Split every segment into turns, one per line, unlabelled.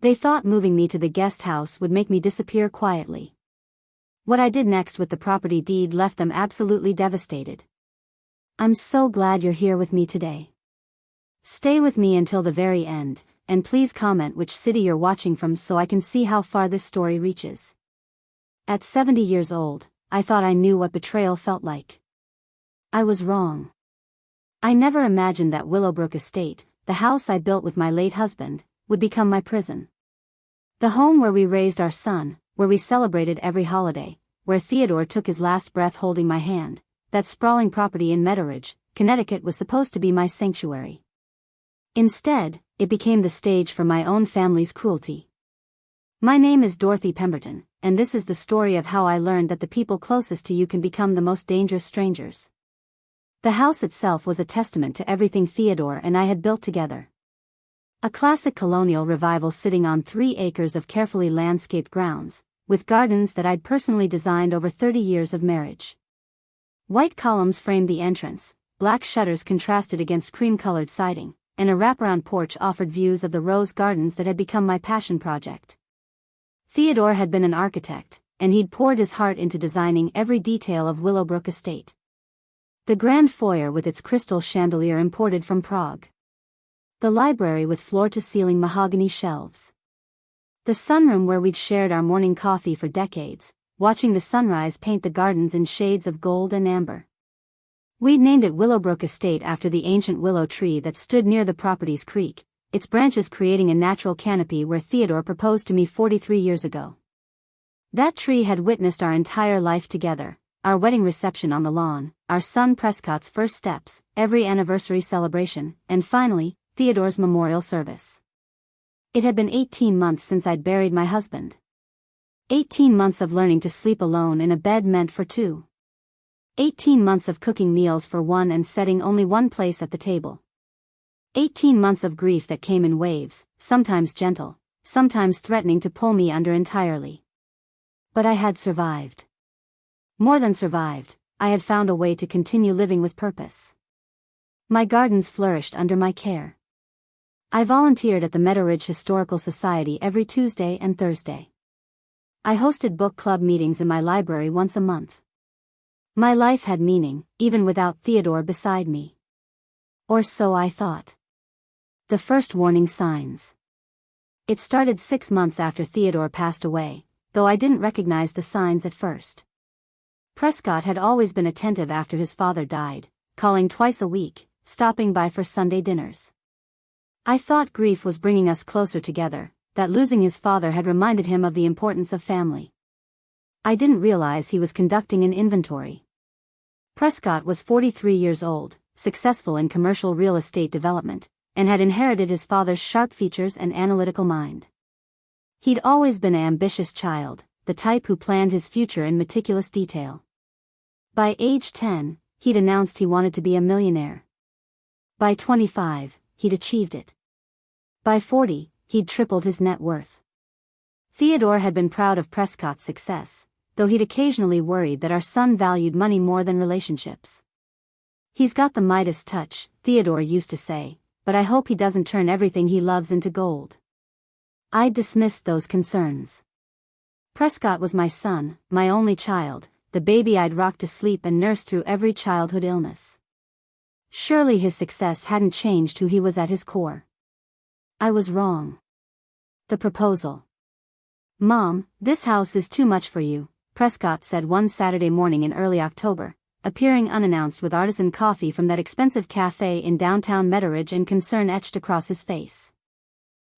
They thought moving me to the guest house would make me disappear quietly. What I did next with the property deed left them absolutely devastated. I'm so glad you're here with me today. Stay with me until the very end, and please comment which city you're watching from so I can see how far this story reaches. At 70 years old, I thought I knew what betrayal felt like. I was wrong. I never imagined that Willowbrook Estate, the house I built with my late husband, would become my prison. The home where we raised our son, where we celebrated every holiday, where Theodore took his last breath holding my hand, that sprawling property in Meadowridge, Connecticut was supposed to be my sanctuary. Instead, it became the stage for my own family's cruelty. My name is Dorothy Pemberton, and this is the story of how I learned that the people closest to you can become the most dangerous strangers. The house itself was a testament to everything Theodore and I had built together. A classic colonial revival sitting on 3 acres of carefully landscaped grounds, with gardens that I'd personally designed over 30 years of marriage. White columns framed the entrance, black shutters contrasted against cream-colored siding, and a wraparound porch offered views of the rose gardens that had become my passion project. Theodore had been an architect, and he'd poured his heart into designing every detail of Willowbrook Estate. The grand foyer with its crystal chandelier imported from Prague. The library with floor-to-ceiling mahogany shelves. The sunroom where we'd shared our morning coffee for decades, watching the sunrise paint the gardens in shades of gold and amber. We'd named it Willowbrook Estate after the ancient willow tree that stood near the property's creek, its branches creating a natural canopy where Theodore proposed to me 43 years ago. That tree had witnessed our entire life together, our wedding reception on the lawn, our son Prescott's first steps, every anniversary celebration, and finally, Theodore's memorial service. It had been 18 months since I'd buried my husband. 18 months of learning to sleep alone in a bed meant for 2. 18 months of cooking meals for 1 and setting only one place at the table. 18 months of grief that came in waves, sometimes gentle, sometimes threatening to pull me under entirely. But I had survived. More than survived, I had found a way to continue living with purpose. My gardens flourished under my care. I volunteered at the Meadowridge Historical Society every Tuesday and Thursday. I hosted book club meetings in my library once a month. My life had meaning, even without Theodore beside me. Or so I thought. The first warning signs. It started 6 months after Theodore passed away, though I didn't recognize the signs at first. Prescott had always been attentive after his father died, calling twice a week, stopping by for Sunday dinners. I thought grief was bringing us closer together, that losing his father had reminded him of the importance of family. I didn't realize he was conducting an inventory. Prescott was 43 years old, successful in commercial real estate development, and had inherited his father's sharp features and analytical mind. He'd always been an ambitious child, the type who planned his future in meticulous detail. By age 10, he'd announced he wanted to be a millionaire. By 25, he'd achieved it. By 40, he'd tripled his net worth. Theodore had been proud of Prescott's success, though he'd occasionally worried that our son valued money more than relationships. He's got the Midas touch, Theodore used to say, but I hope he doesn't turn everything he loves into gold. I dismissed those concerns. Prescott was my son, my only child, the baby I'd rocked to sleep and nursed through every childhood illness. Surely his success hadn't changed who he was at his core. I was wrong. The proposal. "Mom, this house is too much for you," Prescott said one Saturday morning in early October, appearing unannounced with artisan coffee from that expensive cafe in downtown Meadowridge and concern etched across his face.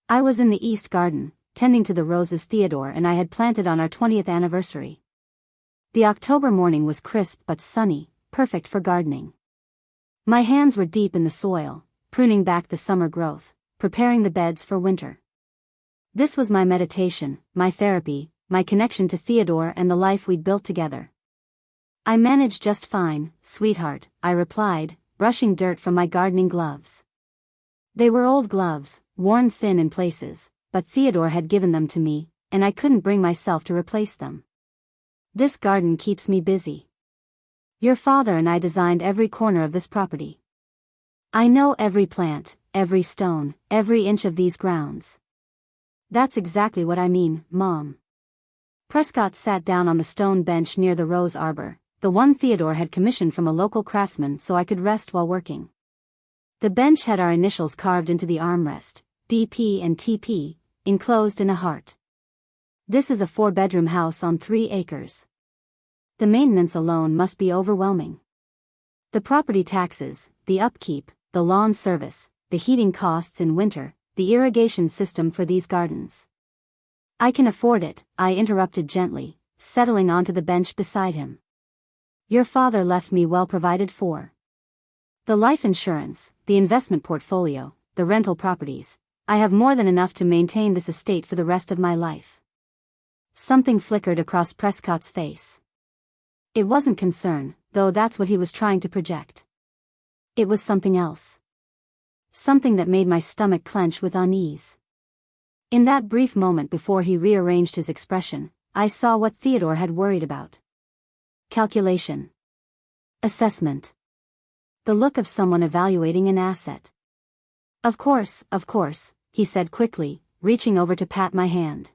I was in the East Garden, tending to the roses Theodore and I had planted on our 20th anniversary. The October morning was crisp but sunny, perfect for gardening. My hands were deep in the soil, pruning back the summer growth, preparing the beds for winter. This was my meditation, my therapy, my connection to Theodore and the life we'd built together. "I manage just fine, sweetheart," I replied, brushing dirt from my gardening gloves. They were old gloves, worn thin in places, but Theodore had given them to me, and I couldn't bring myself to replace them. "This garden keeps me busy. Your father and I designed every corner of this property. I know every plant, every stone, every inch of these grounds. That's exactly what I mean, Mom. Prescott sat down on the stone bench near the rose arbor, the one Theodore had commissioned from a local craftsman so I could rest while working. The bench had our initials carved into the armrest, DP and TP, enclosed in a heart. This is a 4-bedroom house on 3 acres. The maintenance alone must be overwhelming. The property taxes, the upkeep, the lawn service, the heating costs in winter, the irrigation system for these gardens. I can afford it, I interrupted gently, settling onto the bench beside him. Your father left me well provided for. The life insurance, the investment portfolio, the rental properties. I have more than enough to maintain this estate for the rest of my life. Something flickered across Prescott's face. It wasn't concern, though that's what he was trying to project. It was something else. Something that made my stomach clench with unease. In that brief moment before he rearranged his expression, I saw what Theodore had worried about. Calculation. Assessment. The look of someone evaluating an asset. Of course, he said quickly, reaching over to pat my hand.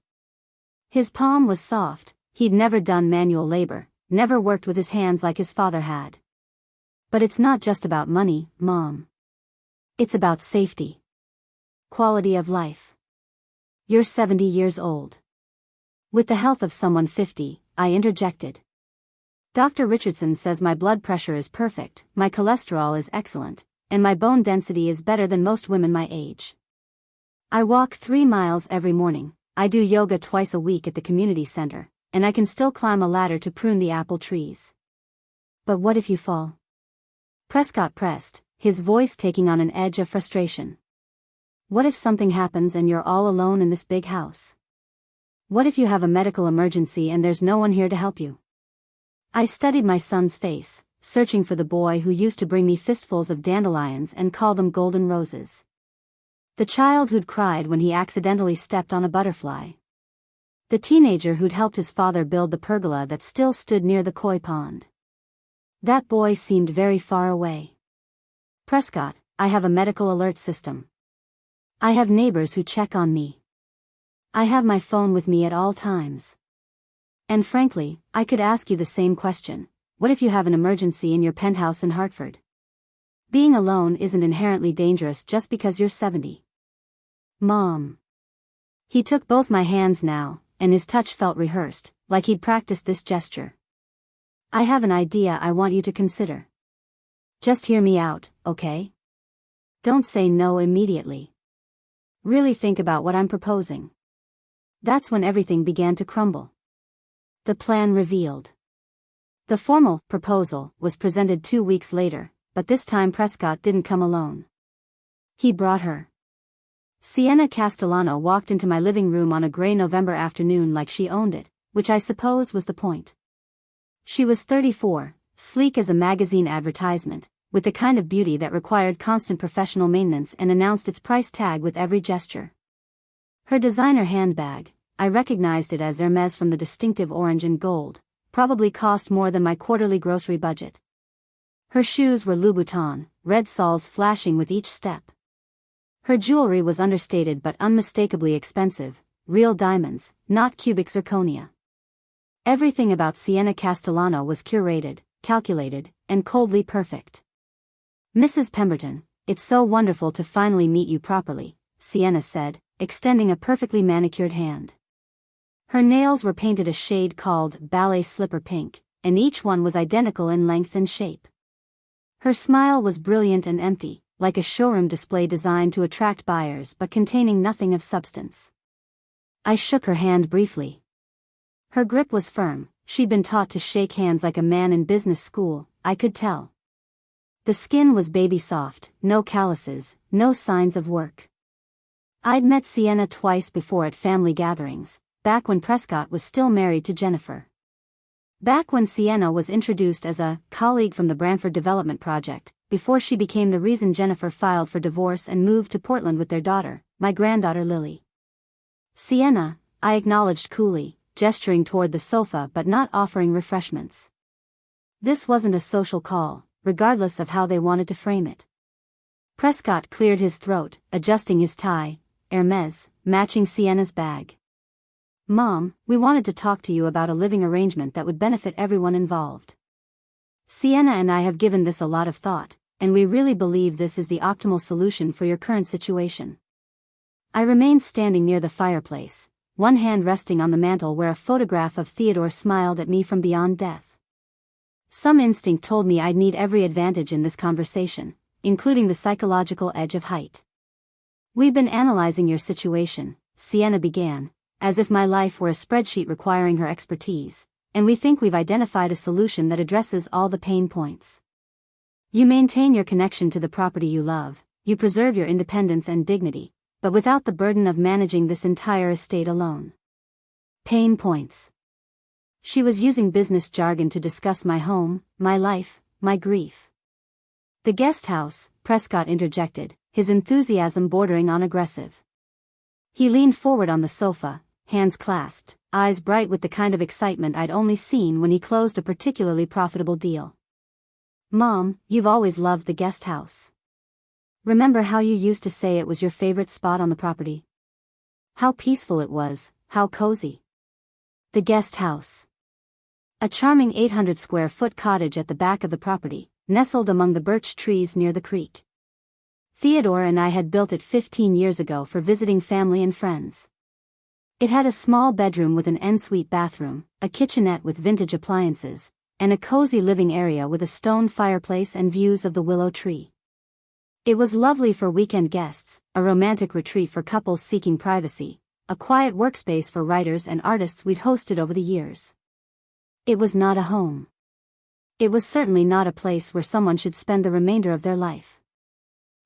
His palm was soft. He'd never done manual labor, never worked with his hands like his father had. But it's not just about money, Mom. It's about safety. Quality of life. You're 70 years old. With the health of someone 50, I interjected. Dr. Richardson says my blood pressure is perfect, my cholesterol is excellent, and my bone density is better than most women my age. I walk 3 miles every morning, I do yoga twice a week at the community center, and I can still climb a ladder to prune the apple trees. But what if you fall? Prescott pressed, his voice taking on an edge of frustration. What if something happens and you're all alone in this big house? What if you have a medical emergency and there's no one here to help you? I studied my son's face, searching for the boy who used to bring me fistfuls of dandelions and call them golden roses. The child who'd cried when he accidentally stepped on a butterfly. The teenager who'd helped his father build the pergola that still stood near the koi pond. That boy seemed very far away. Prescott, I have a medical alert system. I have neighbors who check on me. I have my phone with me at all times. And frankly, I could ask you the same question. What if you have an emergency in your penthouse in Hartford? Being alone isn't inherently dangerous just because you're 70. Mom. He took both my hands now, and his touch felt rehearsed, like he'd practiced this gesture. I have an idea I want you to consider. Just hear me out, okay? Don't say no immediately. Really think about what I'm proposing. That's when everything began to crumble. The plan revealed. The formal proposal was presented 2 weeks later, but this time Prescott didn't come alone. He brought her. Sienna Castellano walked into my living room on a gray November afternoon like she owned it, which I suppose was the point. She was 34, sleek as a magazine advertisement, with the kind of beauty that required constant professional maintenance and announced its price tag with every gesture. Her designer handbag, I recognized it as Hermes from the distinctive orange and gold, probably cost more than my quarterly grocery budget. Her shoes were Louboutin, red soles flashing with each step. Her jewelry was understated but unmistakably expensive, real diamonds, not cubic zirconia. Everything about Sienna Castellano was curated, calculated, and coldly perfect. Mrs. Pemberton, it's so wonderful to finally meet you properly, Sienna said, extending a perfectly manicured hand. Her nails were painted a shade called ballet slipper pink, and each one was identical in length and shape. Her smile was brilliant and empty, like a showroom display designed to attract buyers but containing nothing of substance. I shook her hand briefly. Her grip was firm, she'd been taught to shake hands like a man in business school, I could tell. The skin was baby soft, no calluses, no signs of work. I'd met Sienna twice before at family gatherings, back when Prescott was still married to Jennifer. Back when Sienna was introduced as a colleague from the Branford Development Project, before she became the reason Jennifer filed for divorce and moved to Portland with their daughter, my granddaughter Lily. Sienna, I acknowledged coolly, gesturing toward the sofa but not offering refreshments. This wasn't a social call, regardless of how they wanted to frame it. Prescott cleared his throat, adjusting his tie. Hermes, matching Sienna's bag. Mom, we wanted to talk to you about a living arrangement that would benefit everyone involved. Sienna and I have given this a lot of thought, and we really believe this is the optimal solution for your current situation. I remained standing near the fireplace, one hand resting on the mantel where a photograph of Theodore smiled at me from beyond death. Some instinct told me I'd need every advantage in this conversation, including the psychological edge of height. We've been analyzing your situation, Sienna began, as if my life were a spreadsheet requiring her expertise, and we think we've identified a solution that addresses all the pain points. You maintain your connection to the property you love, you preserve your independence and dignity, but without the burden of managing this entire estate alone. Pain points. She was using business jargon to discuss my home, my life, my grief. The guest house, Prescott interjected, his enthusiasm bordering on aggressive. He leaned forward on the sofa, hands clasped, eyes bright with the kind of excitement I'd only seen when he closed a particularly profitable deal. Mom, you've always loved the guest house. Remember how you used to say it was your favorite spot on the property? How peaceful it was, how cozy. The guest house. A charming 800-square-foot cottage at the back of the property, nestled among the birch trees near the creek. Theodore and I had built it 15 years ago for visiting family and friends. It had a small bedroom with an ensuite bathroom, a kitchenette with vintage appliances, and a cozy living area with a stone fireplace and views of the willow tree. It was lovely for weekend guests, a romantic retreat for couples seeking privacy, a quiet workspace for writers and artists we'd hosted over the years. It was not a home. It was certainly not a place where someone should spend the remainder of their life.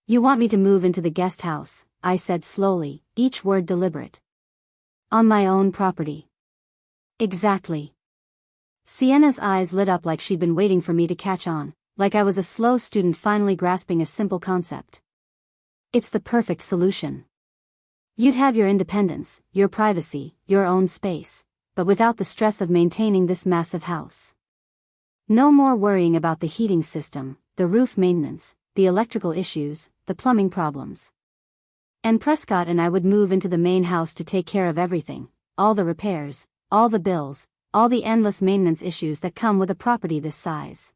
You want me to move into the guest house, I said slowly, each word deliberate. On my own property. Exactly. Sienna's eyes lit up like she'd been waiting for me to catch on, like I was a slow student finally grasping a simple concept. It's the perfect solution. You'd have your independence, your privacy, your own space, but without the stress of maintaining this massive house. No more worrying about the heating system, the roof maintenance, the electrical issues, the plumbing problems. And Prescott and I would move into the main house to take care of everything, all the repairs, all the bills, all the endless maintenance issues that come with a property this size.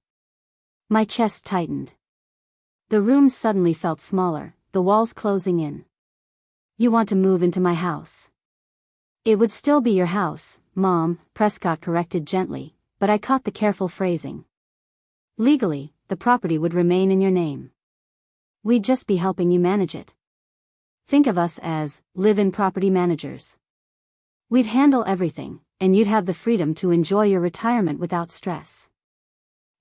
My chest tightened. The room suddenly felt smaller, the walls closing in. You want to move into my house? It would still be your house, Mom, Prescott corrected gently, but I caught the careful phrasing. Legally, the property would remain in your name. We'd just be helping you manage it. Think of us as live-in property managers. We'd handle everything, and you'd have the freedom to enjoy your retirement without stress.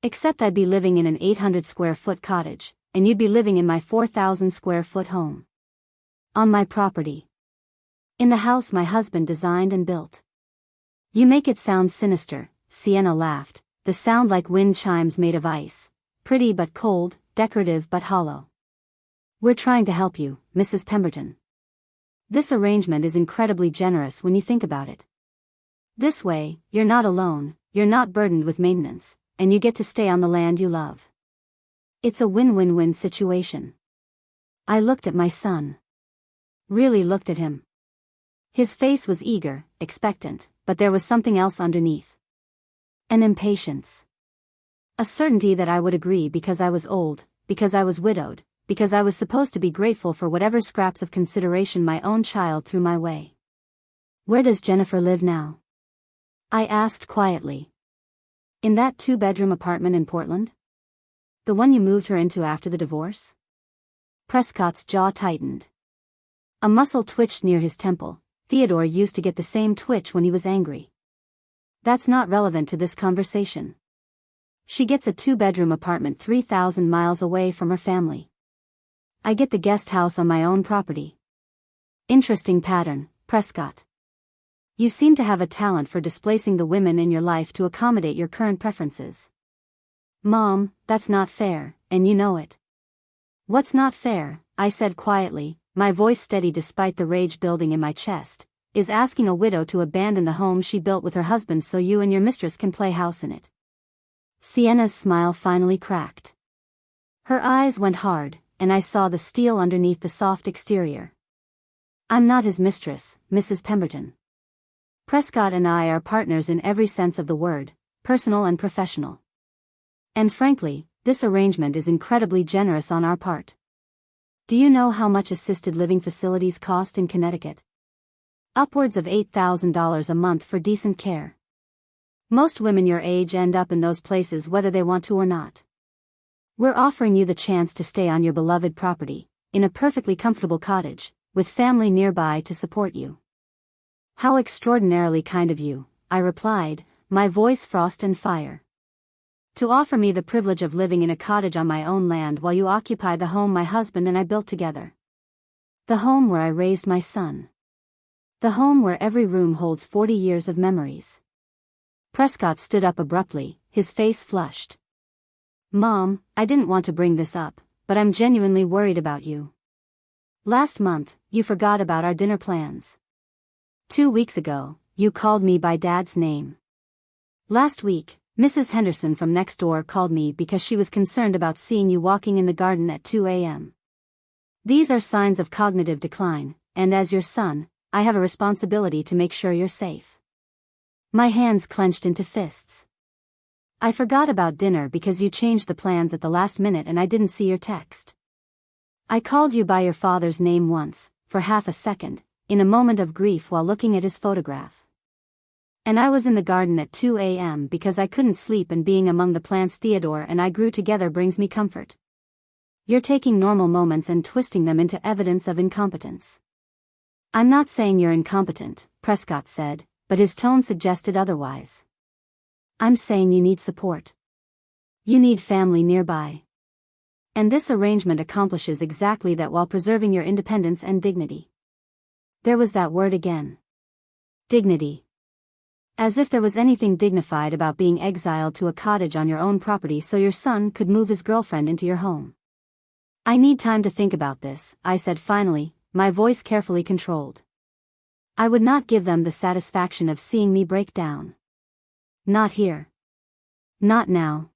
Except I'd be living in an 800-square-foot cottage, and you'd be living in my 4,000-square-foot home. On my property. In the house my husband designed and built. You make it sound sinister, Sienna laughed, the sound like wind chimes made of ice, pretty but cold, decorative but hollow. We're trying to help you, Mrs. Pemberton. This arrangement is incredibly generous when you think about it. This way, you're not alone, you're not burdened with maintenance, and you get to stay on the land you love. It's a win-win-win situation. I looked at my son. Really looked at him. His face was eager, expectant, but there was something else underneath. An impatience. A certainty that I would agree because I was old, because I was widowed, because I was supposed to be grateful for whatever scraps of consideration my own child threw my way. Where does Jennifer live now? I asked quietly. In that 2-bedroom apartment in Portland? The one you moved her into after the divorce? Prescott's jaw tightened. A muscle twitched near his temple. Theodore used to get the same twitch when he was angry. That's not relevant to this conversation. She gets a 2-bedroom apartment 3,000 miles away from her family. I get the guest house on my own property. Interesting pattern, Prescott. You seem to have a talent for displacing the women in your life to accommodate your current preferences. Mom, that's not fair, and you know it. What's not fair, I said quietly, my voice steady despite the rage building in my chest, is asking a widow to abandon the home she built with her husband so you and your mistress can play house in it. Sienna's smile finally cracked. Her eyes went hard, and I saw the steel underneath the soft exterior. I'm not his mistress, Mrs. Pemberton. Prescott and I are partners in every sense of the word, personal and professional. And frankly, this arrangement is incredibly generous on our part. Do you know how much assisted living facilities cost in Connecticut? Upwards of $8,000 a month for decent care. Most women your age end up in those places whether they want to or not. We're offering you the chance to stay on your beloved property, in a perfectly comfortable cottage, with family nearby to support you. How extraordinarily kind of you, I replied, my voice frost and fire. To offer me the privilege of living in a cottage on my own land while you occupy the home my husband and I built together. The home where I raised my son. The home where every room holds 40 years of memories. Prescott stood up abruptly, his face flushed. Mom, I didn't want to bring this up, but I'm genuinely worried about you. Last month, you forgot about our dinner plans. 2 weeks ago, you called me by Dad's name. Last week, Mrs. Henderson from next door called me because she was concerned about seeing you walking in the garden at 2 a.m. These are signs of cognitive decline, and as your son, I have a responsibility to make sure you're safe. My hands clenched into fists. I forgot about dinner because you changed the plans at the last minute and I didn't see your text. I called you by your father's name once, for half a second, in a moment of grief while looking at his photograph. And I was in the garden at 2 a.m. because I couldn't sleep, and being among the plants Theodore and I grew together brings me comfort. You're taking normal moments and twisting them into evidence of incompetence. I'm not saying you're incompetent, Prescott said, but his tone suggested otherwise. I'm saying you need support. You need family nearby. And this arrangement accomplishes exactly that while preserving your independence and dignity. There was that word again. Dignity. As if there was anything dignified about being exiled to a cottage on your own property so your son could move his girlfriend into your home. I need time to think about this, I said finally, my voice carefully controlled. I would not give them the satisfaction of seeing me break down. Not here. Not now.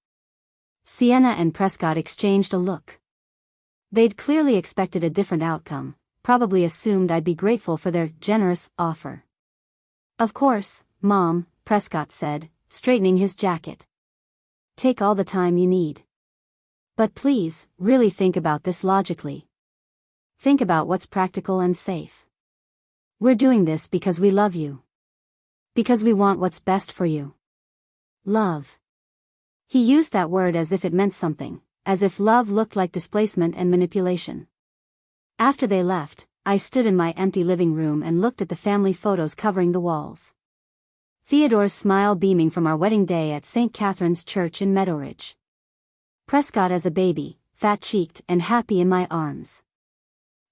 Sienna and Prescott exchanged a look. They'd clearly expected a different outcome, probably assumed I'd be grateful for their generous offer. Of course, Mom, Prescott said, straightening his jacket. Take all the time you need. But please, really think about this logically. Think about what's practical and safe. We're doing this because we love you. Because we want what's best for you. Love. He used that word as if it meant something, as if love looked like displacement and manipulation. After they left, I stood in my empty living room and looked at the family photos covering the walls. Theodore's smile beaming from our wedding day at St. Catherine's Church in Meadowridge. Prescott as a baby, fat-cheeked and happy in my arms.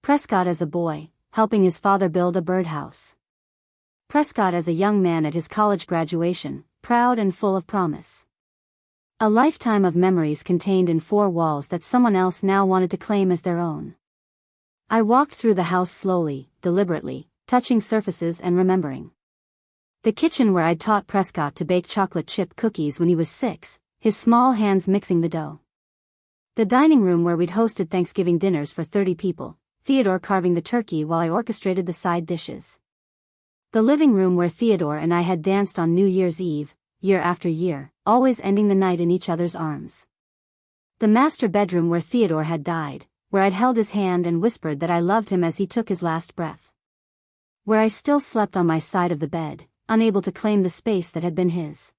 Prescott as a boy, helping his father build a birdhouse. Prescott as a young man at his college graduation, proud and full of promise. A lifetime of memories contained in 4 walls that someone else now wanted to claim as their own. I walked through the house slowly, deliberately, touching surfaces and remembering. The kitchen where I'd taught Prescott to bake chocolate chip cookies when he was 6, his small hands mixing the dough. The dining room where we'd hosted Thanksgiving dinners for 30 people, Theodore carving the turkey while I orchestrated the side dishes. The living room where Theodore and I had danced on New Year's Eve, year after year, always ending the night in each other's arms. The master bedroom where Theodore had died, where I'd held his hand and whispered that I loved him as he took his last breath. Where I still slept on my side of the bed, unable to claim the space that had been his.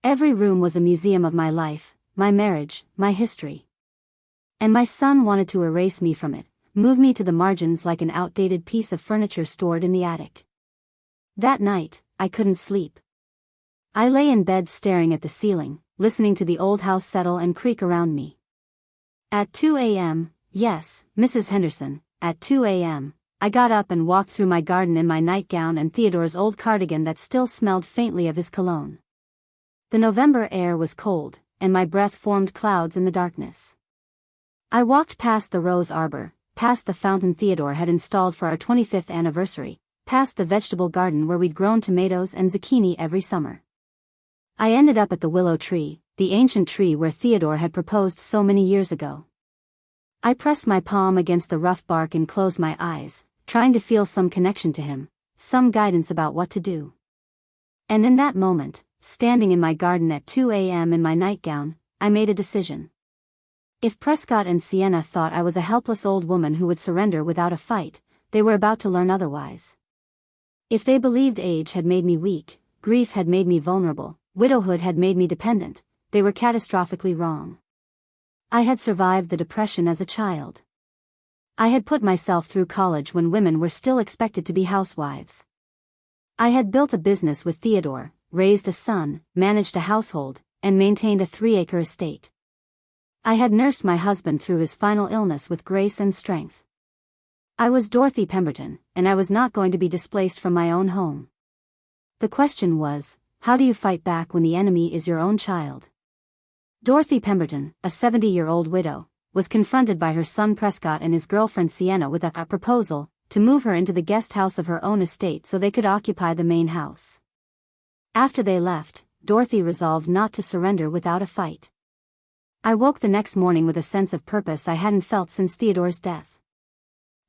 Every room was a museum of my life, my marriage, my history. And my son wanted to erase me from it, move me to the margins like an outdated piece of furniture stored in the attic. That night, I couldn't sleep. I lay in bed staring at the ceiling, listening to the old house settle and creak around me. At 2 a.m., yes, Mrs. Henderson, at 2 a.m., I got up and walked through my garden in my nightgown and Theodore's old cardigan that still smelled faintly of his cologne. The November air was cold, and my breath formed clouds in the darkness. I walked past the rose arbor, past the fountain Theodore had installed for our 25th anniversary, past the vegetable garden where we'd grown tomatoes and zucchini every summer. I ended up at the willow tree, the ancient tree where Theodore had proposed so many years ago. I pressed my palm against the rough bark and closed my eyes, trying to feel some connection to him, some guidance about what to do. And in that moment, standing in my garden at 2 a.m. in my nightgown, I made a decision. If Prescott and Sienna thought I was a helpless old woman who would surrender without a fight, they were about to learn otherwise. If they believed age had made me weak, grief had made me vulnerable, widowhood had made me dependent, they were catastrophically wrong. I had survived the Depression as a child. I had put myself through college when women were still expected to be housewives. I had built a business with Theodore, raised a son, managed a household, and maintained a 3-acre estate. I had nursed my husband through his final illness with grace and strength. I was Dorothy Pemberton, and I was not going to be displaced from my own home. The question was, how do you fight back when the enemy is your own child? Dorothy Pemberton, a 70-year-old widow, was confronted by her son Prescott and his girlfriend Sienna with a proposal to move her into the guest house of her own estate so they could occupy the main house. After they left, Dorothy resolved not to surrender without a fight. I woke the next morning with a sense of purpose I hadn't felt since Theodore's death.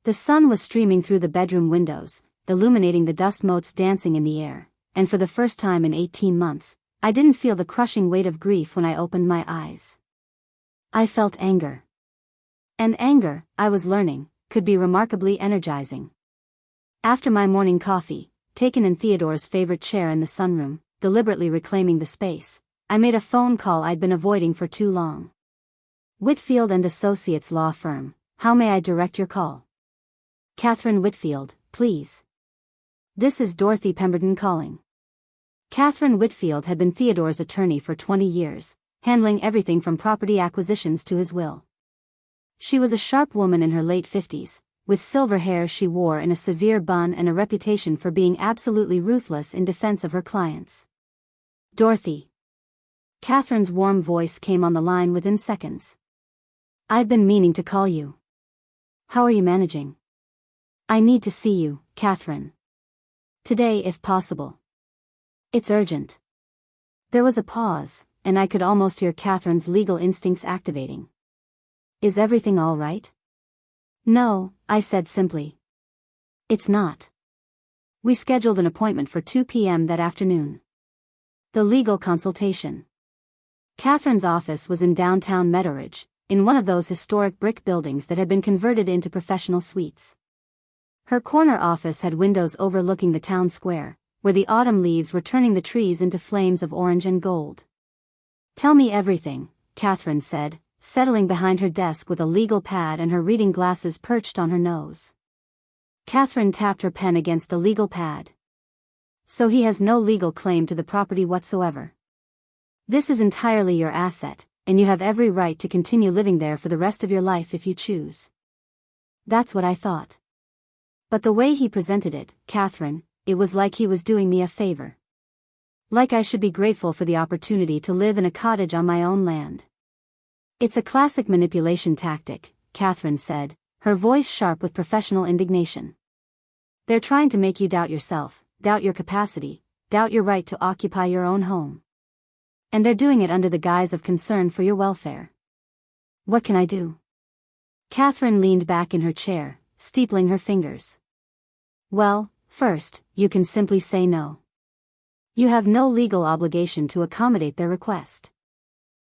The sun was streaming through the bedroom windows, illuminating the dust motes dancing in the air, and for the first time in 18 months, I didn't feel the crushing weight of grief when I opened my eyes. I felt anger. And anger, I was learning, could be remarkably energizing. After my morning coffee, taken in Theodore's favorite chair in the sunroom, deliberately reclaiming the space, I made a phone call I'd been avoiding for too long. Whitfield and Associates law firm, how may I direct your call? Catherine Whitfield, please. This is Dorothy Pemberton calling. Catherine Whitfield had been Theodore's attorney for 20 years, handling everything from property acquisitions to his will. She was a sharp woman in her late 50s, with silver hair she wore in a severe bun and a reputation for being absolutely ruthless in defense of her clients. Dorothy. Catherine's warm voice came on the line within seconds. I've been meaning to call you. How are you managing? I need to see you, Catherine. Today if possible. It's urgent. There was a pause, and I could almost hear Catherine's legal instincts activating. Is everything all right? No, I said simply. It's not. We scheduled an appointment for 2 p.m. that afternoon. The legal consultation. Catherine's office was in downtown Meadowridge, in one of those historic brick buildings that had been converted into professional suites. Her corner office had windows overlooking the town square, where the autumn leaves were turning the trees into flames of orange and gold. Tell me everything, Catherine said, settling behind her desk with a legal pad and her reading glasses perched on her nose. Catherine tapped her pen against the legal pad. So he has no legal claim to the property whatsoever. This is entirely your asset, and you have every right to continue living there for the rest of your life if you choose. That's what I thought. But the way he presented it, Catherine, it was like he was doing me a favor. Like I should be grateful for the opportunity to live in a cottage on my own land. It's a classic manipulation tactic, Catherine said, her voice sharp with professional indignation. They're trying to make you doubt yourself, doubt your capacity, doubt your right to occupy your own home. And they're doing it under the guise of concern for your welfare. What can I do? Catherine leaned back in her chair, steepling her fingers. Well, first, you can simply say no. You have no legal obligation to accommodate their request.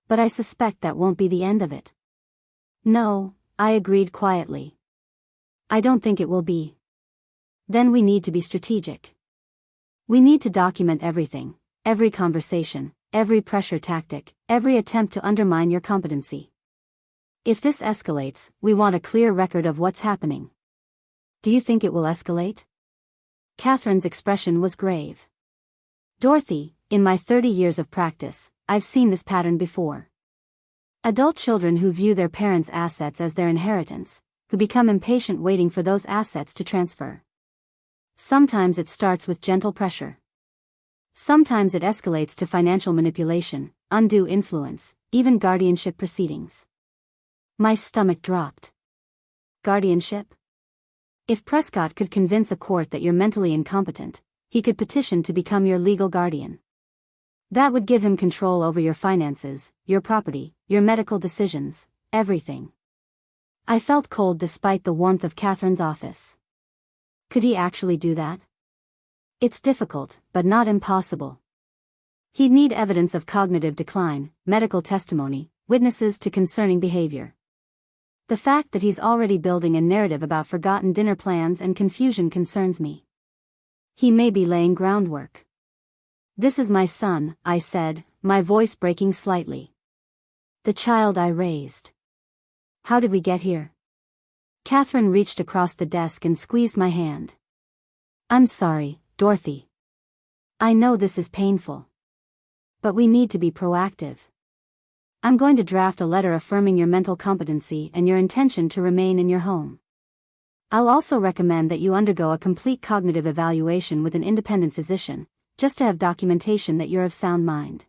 But I suspect that won't be the end of it. No, I agreed quietly. I don't think it will be. Then we need to be strategic. We need to document everything, every conversation, every pressure tactic, every attempt to undermine your competency. If this escalates, we want a clear record of what's happening. Do you think it will escalate? Catherine's expression was grave. Dorothy, in my 30 years of practice, I've seen this pattern before. Adult children who view their parents' assets as their inheritance, who become impatient waiting for those assets to transfer. Sometimes it starts with gentle pressure. Sometimes it escalates to financial manipulation, undue influence, even guardianship proceedings. My stomach dropped. Guardianship? If Prescott could convince a court that you're mentally incompetent, he could petition to become your legal guardian. That would give him control over your finances, your property, your medical decisions, everything. I felt cold despite the warmth of Catherine's office. Could he actually do that? It's difficult, but not impossible. He'd need evidence of cognitive decline, medical testimony, witnesses to concerning behavior. The fact that he's already building a narrative about forgotten dinner plans and confusion concerns me. He may be laying groundwork. This is my son, I said, my voice breaking slightly. The child I raised. How did we get here? Catherine reached across the desk and squeezed my hand. I'm sorry, Dorothy. I know this is painful. But we need to be proactive. I'm going to draft a letter affirming your mental competency and your intention to remain in your home. I'll also recommend that you undergo a complete cognitive evaluation with an independent physician, just to have documentation that you're of sound mind.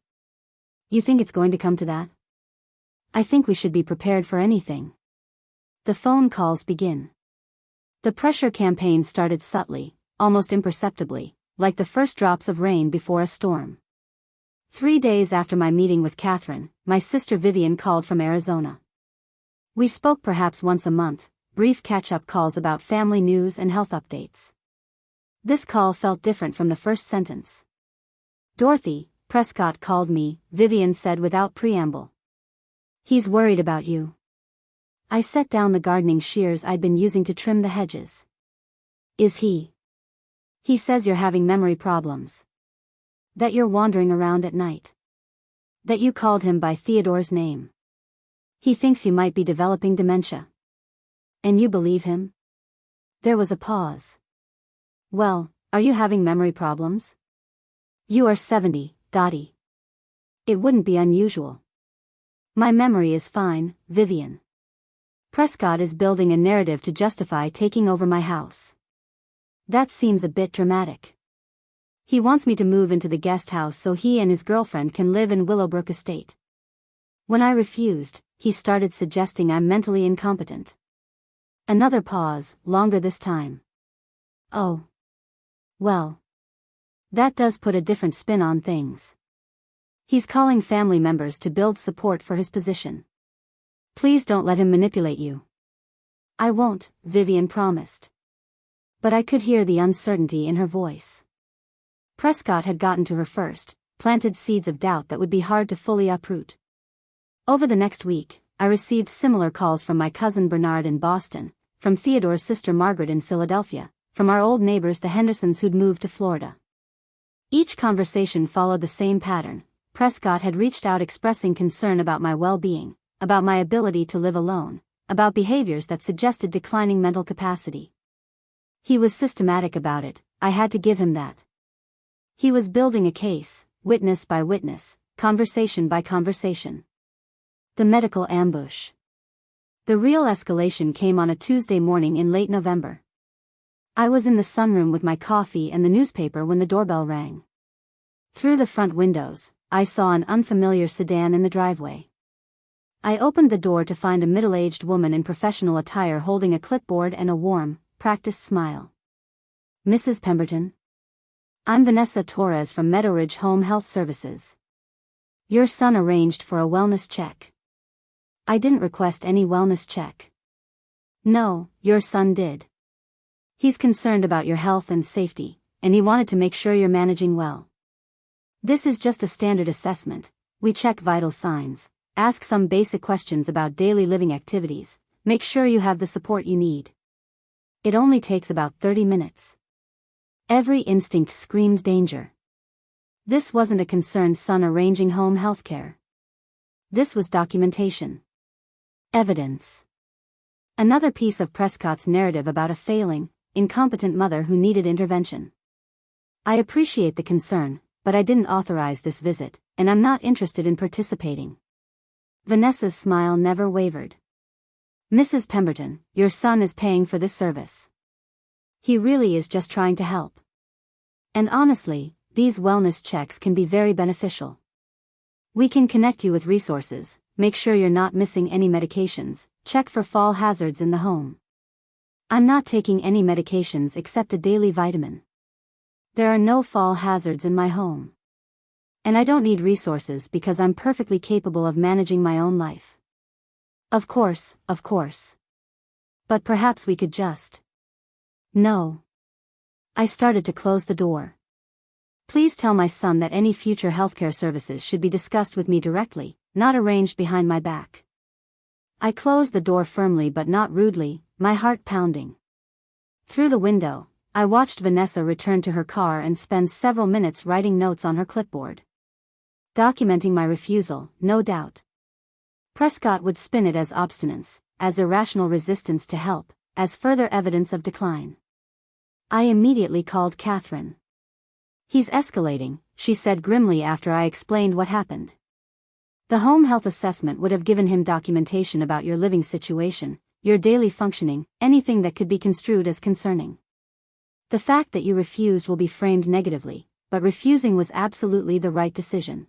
You think it's going to come to that? I think we should be prepared for anything. The phone calls begin. The pressure campaign started subtly, almost imperceptibly, like the first drops of rain before a storm. 3 days after my meeting with Catherine, my sister Vivian called from Arizona. We spoke perhaps once a month, brief catch-up calls about family news and health updates. This call felt different from the first sentence. Dorothy, Prescott called me, Vivian said without preamble. He's worried about you. I set down the gardening shears I'd been using to trim the hedges. Is he? He says you're having memory problems. That you're wandering around at night. That you called him by Theodore's name. He thinks you might be developing dementia. And you believe him? There was a pause. Well, are you having memory problems? You are 70, Dottie. It wouldn't be unusual. My memory is fine, Vivian. Prescott is building a narrative to justify taking over my house. That seems a bit dramatic. He wants me to move into the guest house so he and his girlfriend can live in Willowbrook Estate. When I refused, he started suggesting I'm mentally incompetent. Another pause, longer this time. Oh. Well. That does put a different spin on things. He's calling family members to build support for his position. Please don't let him manipulate you. I won't, Vivian promised. But I could hear the uncertainty in her voice. Prescott had gotten to her first, planted seeds of doubt that would be hard to fully uproot. Over the next week, I received similar calls from my cousin Bernard in Boston, from Theodore's sister Margaret in Philadelphia, from our old neighbors the Hendersons who'd moved to Florida. Each conversation followed the same pattern. Prescott had reached out expressing concern about my well-being, about my ability to live alone, about behaviors that suggested declining mental capacity. He was systematic about it, I had to give him that. He was building a case, witness by witness, conversation by conversation. The medical ambush. The real escalation came on a Tuesday morning in late November. I was in the sunroom with my coffee and the newspaper when the doorbell rang. Through the front windows, I saw an unfamiliar sedan in the driveway. I opened the door to find a middle-aged woman in professional attire holding a clipboard and a warm, practiced smile. Mrs. Pemberton? I'm Vanessa Torres from Meadowridge Home Health Services. Your son arranged for a wellness check. I didn't request any wellness check. No, your son did. He's concerned about your health and safety, and he wanted to make sure you're managing well. This is just a standard assessment. We check vital signs, ask some basic questions about daily living activities, make sure you have the support you need. It only takes about 30 minutes. Every instinct screamed danger. This wasn't a concerned son arranging home health care. This was documentation. Evidence. Another piece of Prescott's narrative about a failing, incompetent mother who needed intervention. I appreciate the concern, but I didn't authorize this visit, and I'm not interested in participating. Vanessa's smile never wavered. Mrs. Pemberton, your son is paying for this service. He really is just trying to help. And honestly, these wellness checks can be very beneficial. We can connect you with resources, make sure you're not missing any medications, check for fall hazards in the home. I'm not taking any medications except a daily vitamin. There are no fall hazards in my home. And I don't need resources because I'm perfectly capable of managing my own life. Of course. But perhaps we could just... No. I started to close the door. Please tell my son that any future healthcare services should be discussed with me directly, not arranged behind my back. I closed the door firmly but not rudely, my heart pounding. Through the window, I watched Vanessa return to her car and spend several minutes writing notes on her clipboard. Documenting my refusal, no doubt. Prescott would spin it as obstinance, as irrational resistance to help, as further evidence of decline. I immediately called Catherine. He's escalating, she said grimly after I explained what happened. The home health assessment would have given him documentation about your living situation, your daily functioning, anything that could be construed as concerning. The fact that you refused will be framed negatively, but refusing was absolutely the right decision.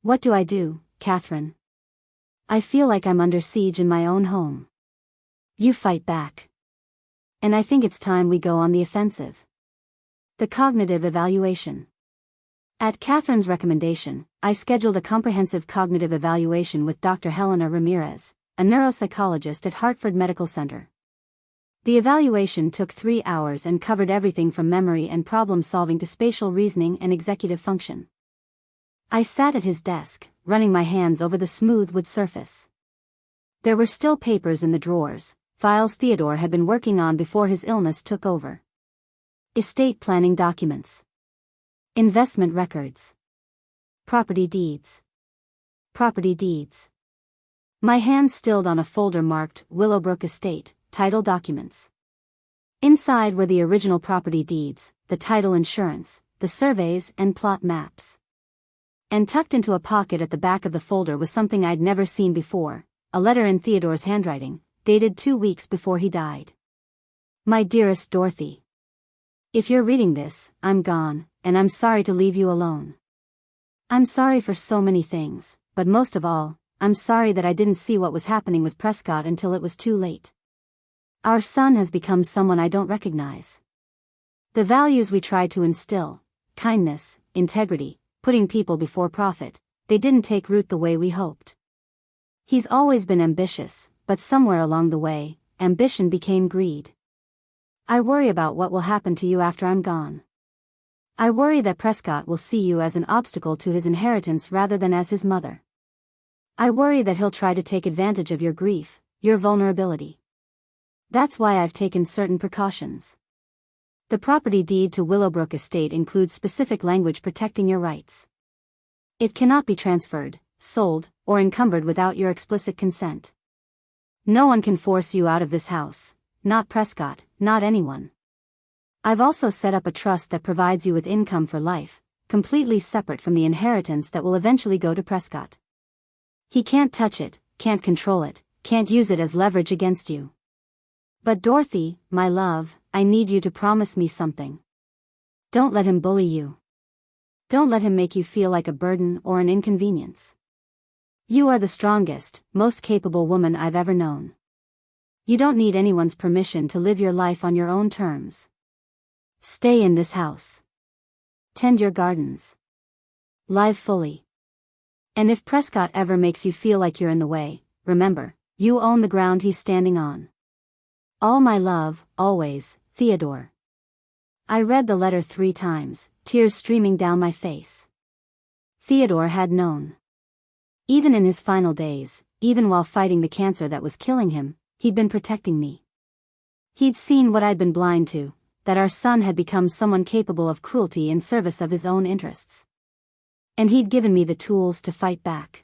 What do I do, Catherine? I feel like I'm under siege in my own home. You fight back. And I think it's time we go on the offensive. The cognitive evaluation. At Catherine's recommendation, I scheduled a comprehensive cognitive evaluation with Dr. Helena Ramirez, a neuropsychologist at Hartford Medical Center. The evaluation took 3 hours and covered everything from memory and problem-solving to spatial reasoning and executive function. I sat at his desk, running my hands over the smooth wood surface. There were still papers in the drawers, files Theodore had been working on before his illness took over. Estate planning documents. Investment records. Property deeds. Property deeds. My hand stilled on a folder marked Willowbrook Estate, title documents. Inside were the original property deeds, the title insurance, the surveys and plot maps. And tucked into a pocket at the back of the folder was something I'd never seen before, a letter in Theodore's handwriting, dated 2 weeks before he died. My dearest Dorothy. If you're reading this, I'm gone, and I'm sorry to leave you alone. I'm sorry for so many things, but most of all, I'm sorry that I didn't see what was happening with Prescott until it was too late. Our son has become someone I don't recognize. The values we tried to instill, kindness, integrity, putting people before profit, they didn't take root the way we hoped. He's always been ambitious, but somewhere along the way, ambition became greed. I worry about what will happen to you after I'm gone. I worry that Prescott will see you as an obstacle to his inheritance rather than as his mother. I worry that he'll try to take advantage of your grief, your vulnerability. That's why I've taken certain precautions. The property deed to Willowbrook Estate includes specific language protecting your rights. It cannot be transferred, sold, or encumbered without your explicit consent. No one can force you out of this house, not Prescott, not anyone. I've also set up a trust that provides you with income for life, completely separate from the inheritance that will eventually go to Prescott. He can't touch it, can't control it, can't use it as leverage against you. But Dorothy, my love, I need you to promise me something. Don't let him bully you. Don't let him make you feel like a burden or an inconvenience. You are the strongest, most capable woman I've ever known. You don't need anyone's permission to live your life on your own terms. Stay in this house. Tend your gardens. Live fully. And if Prescott ever makes you feel like you're in the way, remember, you own the ground he's standing on. All my love, always, Theodore. I read the letter 3 times, tears streaming down my face. Theodore had known. Even in his final days, even while fighting the cancer that was killing him, he'd been protecting me. He'd seen what I'd been blind to, that our son had become someone capable of cruelty in service of his own interests. And he'd given me the tools to fight back.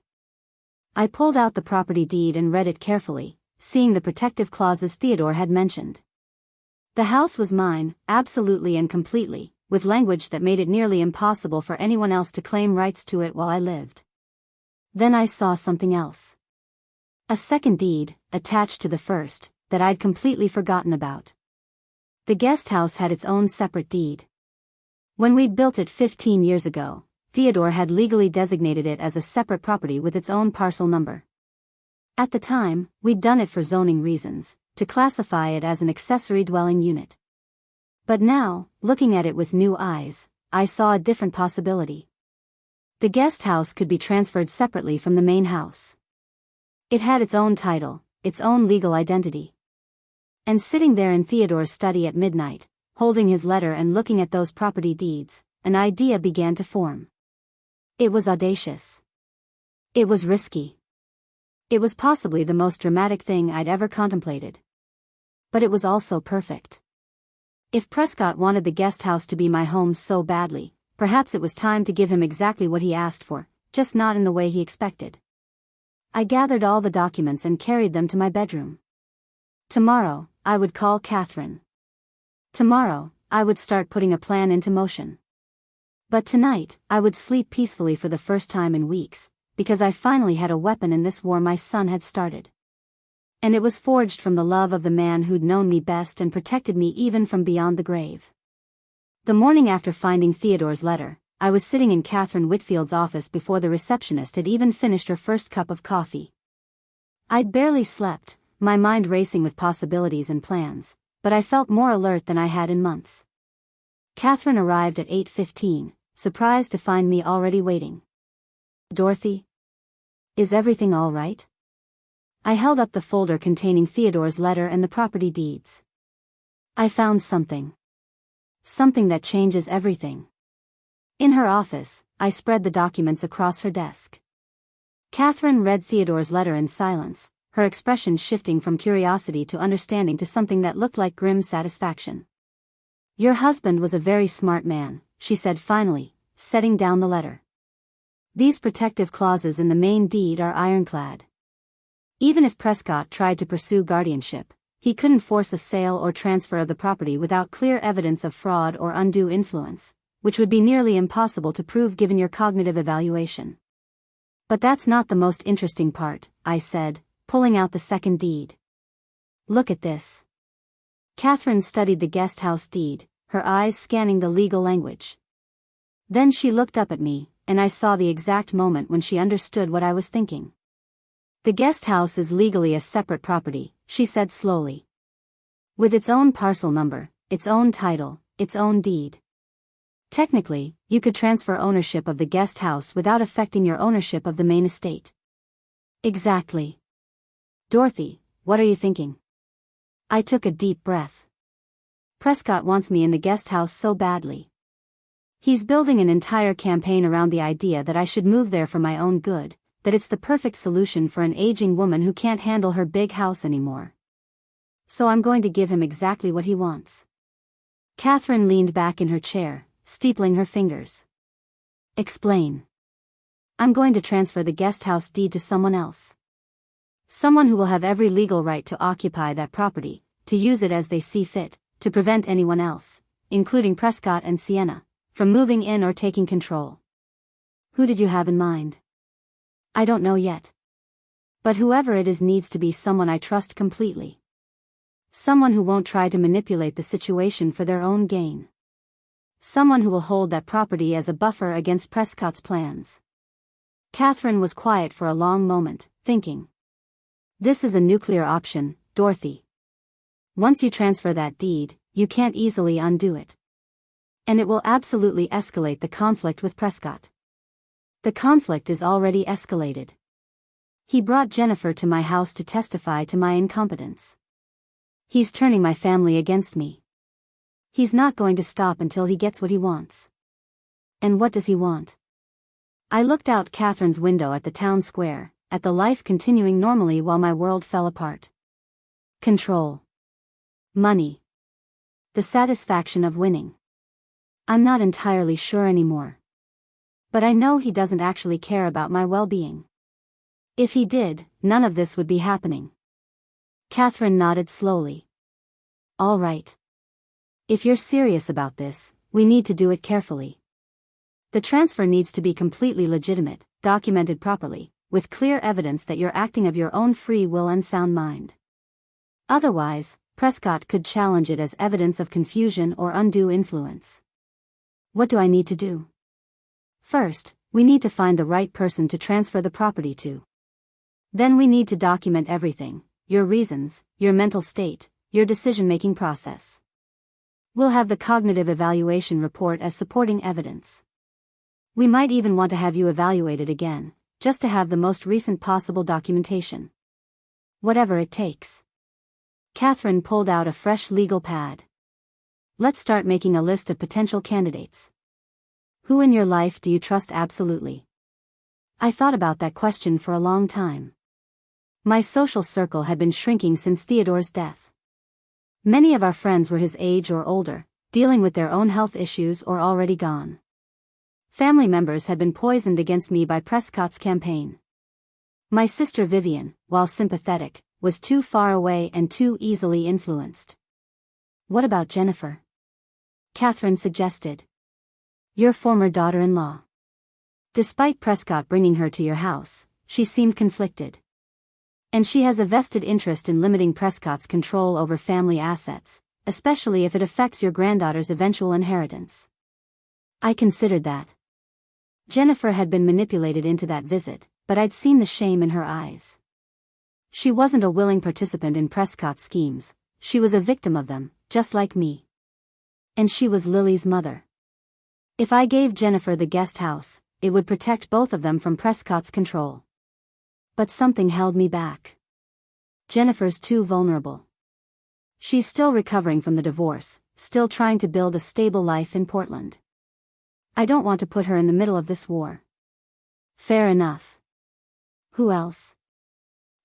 I pulled out the property deed and read it carefully, seeing the protective clauses Theodore had mentioned. The house was mine, absolutely and completely, with language that made it nearly impossible for anyone else to claim rights to it while I lived. Then I saw something else. A second deed, attached to the first, that I'd completely forgotten about. The guest house had its own separate deed. When we'd built it 15 years ago, Theodore had legally designated it as a separate property with its own parcel number. At the time, we'd done it for zoning reasons, to classify it as an accessory dwelling unit. But now, looking at it with new eyes, I saw a different possibility. The guest house could be transferred separately from the main house. It had its own title, its own legal identity. And sitting there in Theodore's study at midnight, holding his letter and looking at those property deeds, an idea began to form. It was audacious. It was risky. It was possibly the most dramatic thing I'd ever contemplated. But it was also perfect. If Prescott wanted the guest house to be my home so badly, perhaps it was time to give him exactly what he asked for, just not in the way he expected. I gathered all the documents and carried them to my bedroom. Tomorrow, I would call Catherine. Tomorrow, I would start putting a plan into motion. But tonight, I would sleep peacefully for the first time in weeks, because I finally had a weapon in this war my son had started. And it was forged from the love of the man who'd known me best and protected me even from beyond the grave. The morning after finding Theodore's letter, I was sitting in Catherine Whitfield's office before the receptionist had even finished her first cup of coffee. I'd barely slept, my mind racing with possibilities and plans, but I felt more alert than I had in months. Catherine arrived at 8:15, surprised to find me already waiting. "Dorothy? Is everything all right?" I held up the folder containing Theodore's letter and the property deeds. "I found something. Something that changes everything." In her office, I spread the documents across her desk. Catherine read Theodore's letter in silence, her expression shifting from curiosity to understanding to something that looked like grim satisfaction. "Your husband was a very smart man," she said finally, setting down the letter. "These protective clauses in the main deed are ironclad. Even if Prescott tried to pursue guardianship, he couldn't force a sale or transfer of the property without clear evidence of fraud or undue influence, which would be nearly impossible to prove given your cognitive evaluation." "But that's not the most interesting part," I said, pulling out the second deed. "Look at this." Catherine studied the guest house deed, her eyes scanning the legal language. Then she looked up at me, and I saw the exact moment when she understood what I was thinking. "The guest house is legally a separate property," she said slowly. "With its own parcel number, its own title, its own deed. Technically, you could transfer ownership of the guest house without affecting your ownership of the main estate." "Exactly. Dorothy, what are you thinking?" I took a deep breath. "Prescott wants me in the guest house so badly. He's building an entire campaign around the idea that I should move there for my own good, that it's the perfect solution for an aging woman who can't handle her big house anymore. So I'm going to give him exactly what he wants." Catherine leaned back in her chair, steepling her fingers. "Explain." "I'm going to transfer the guest house deed to someone else. Someone who will have every legal right to occupy that property, to use it as they see fit, to prevent anyone else, including Prescott and Sienna, from moving in or taking control." "Who did you have in mind?" "I don't know yet. But whoever it is needs to be someone I trust completely. Someone who won't try to manipulate the situation for their own gain. Someone who will hold that property as a buffer against Prescott's plans." Catherine was quiet for a long moment, thinking. "This is a nuclear option, Dorothy. Once you transfer that deed, you can't easily undo it. And it will absolutely escalate the conflict with Prescott. The conflict is already escalated. He brought Jennifer to my house to testify to my incompetence. He's turning my family against me. He's not going to stop until he gets what he wants." "And what does he want?" I looked out Catherine's window at the town square, at the life continuing normally while my world fell apart. "Control. Money. The satisfaction of winning. I'm not entirely sure anymore. But I know he doesn't actually care about my well-being. If he did, none of this would be happening." Catherine nodded slowly. "All right. If you're serious about this, we need to do it carefully. The transfer needs to be completely legitimate, documented properly, with clear evidence that you're acting of your own free will and sound mind. Otherwise, Prescott could challenge it as evidence of confusion or undue influence." "What do I need to do?" "First, we need to find the right person to transfer the property to. Then we need to document everything, your reasons, your mental state, your decision-making process. We'll have the cognitive evaluation report as supporting evidence. We might even want to have you evaluated again, just to have the most recent possible documentation. Whatever it takes." Catherine pulled out a fresh legal pad. Let's start making a list of potential candidates. Who in your life do you trust absolutely? I thought about that question for a long time. My social circle had been shrinking since Theodore's death. Many of our friends were his age or older, dealing with their own health issues or already gone. Family members had been poisoned against me by Prescott's campaign. My sister Vivian, while sympathetic, was too far away and too easily influenced. What about Jennifer? Catherine suggested. Your former daughter-in-law. Despite Prescott bringing her to your house, she seemed conflicted. And she has a vested interest in limiting Prescott's control over family assets, especially if it affects your granddaughter's eventual inheritance. I considered that. Jennifer had been manipulated into that visit, but I'd seen the shame in her eyes. She wasn't a willing participant in Prescott's schemes, she was a victim of them, just like me. And she was Lily's mother. If I gave Jennifer the guest house, it would protect both of them from Prescott's control. But something held me back. Jennifer's too vulnerable. She's still recovering from the divorce, still trying to build a stable life in Portland. I don't want to put her in the middle of this war. Fair enough. Who else?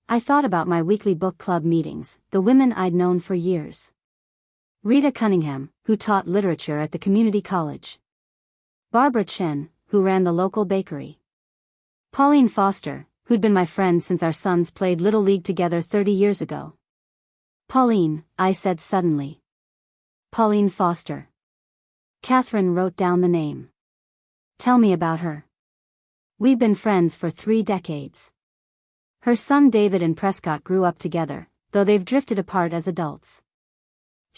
I thought about my weekly book club meetings, the women I'd known for years. Rita Cunningham, who taught literature at the community college. Barbara Chen, who ran the local bakery. Pauline Foster, who'd been my friend since our sons played Little League together 30 years ago. Pauline, I said suddenly. Pauline Foster. Catherine wrote down the name. Tell me about her. We've been friends for 3 decades. Her son David and Prescott grew up together, though they've drifted apart as adults.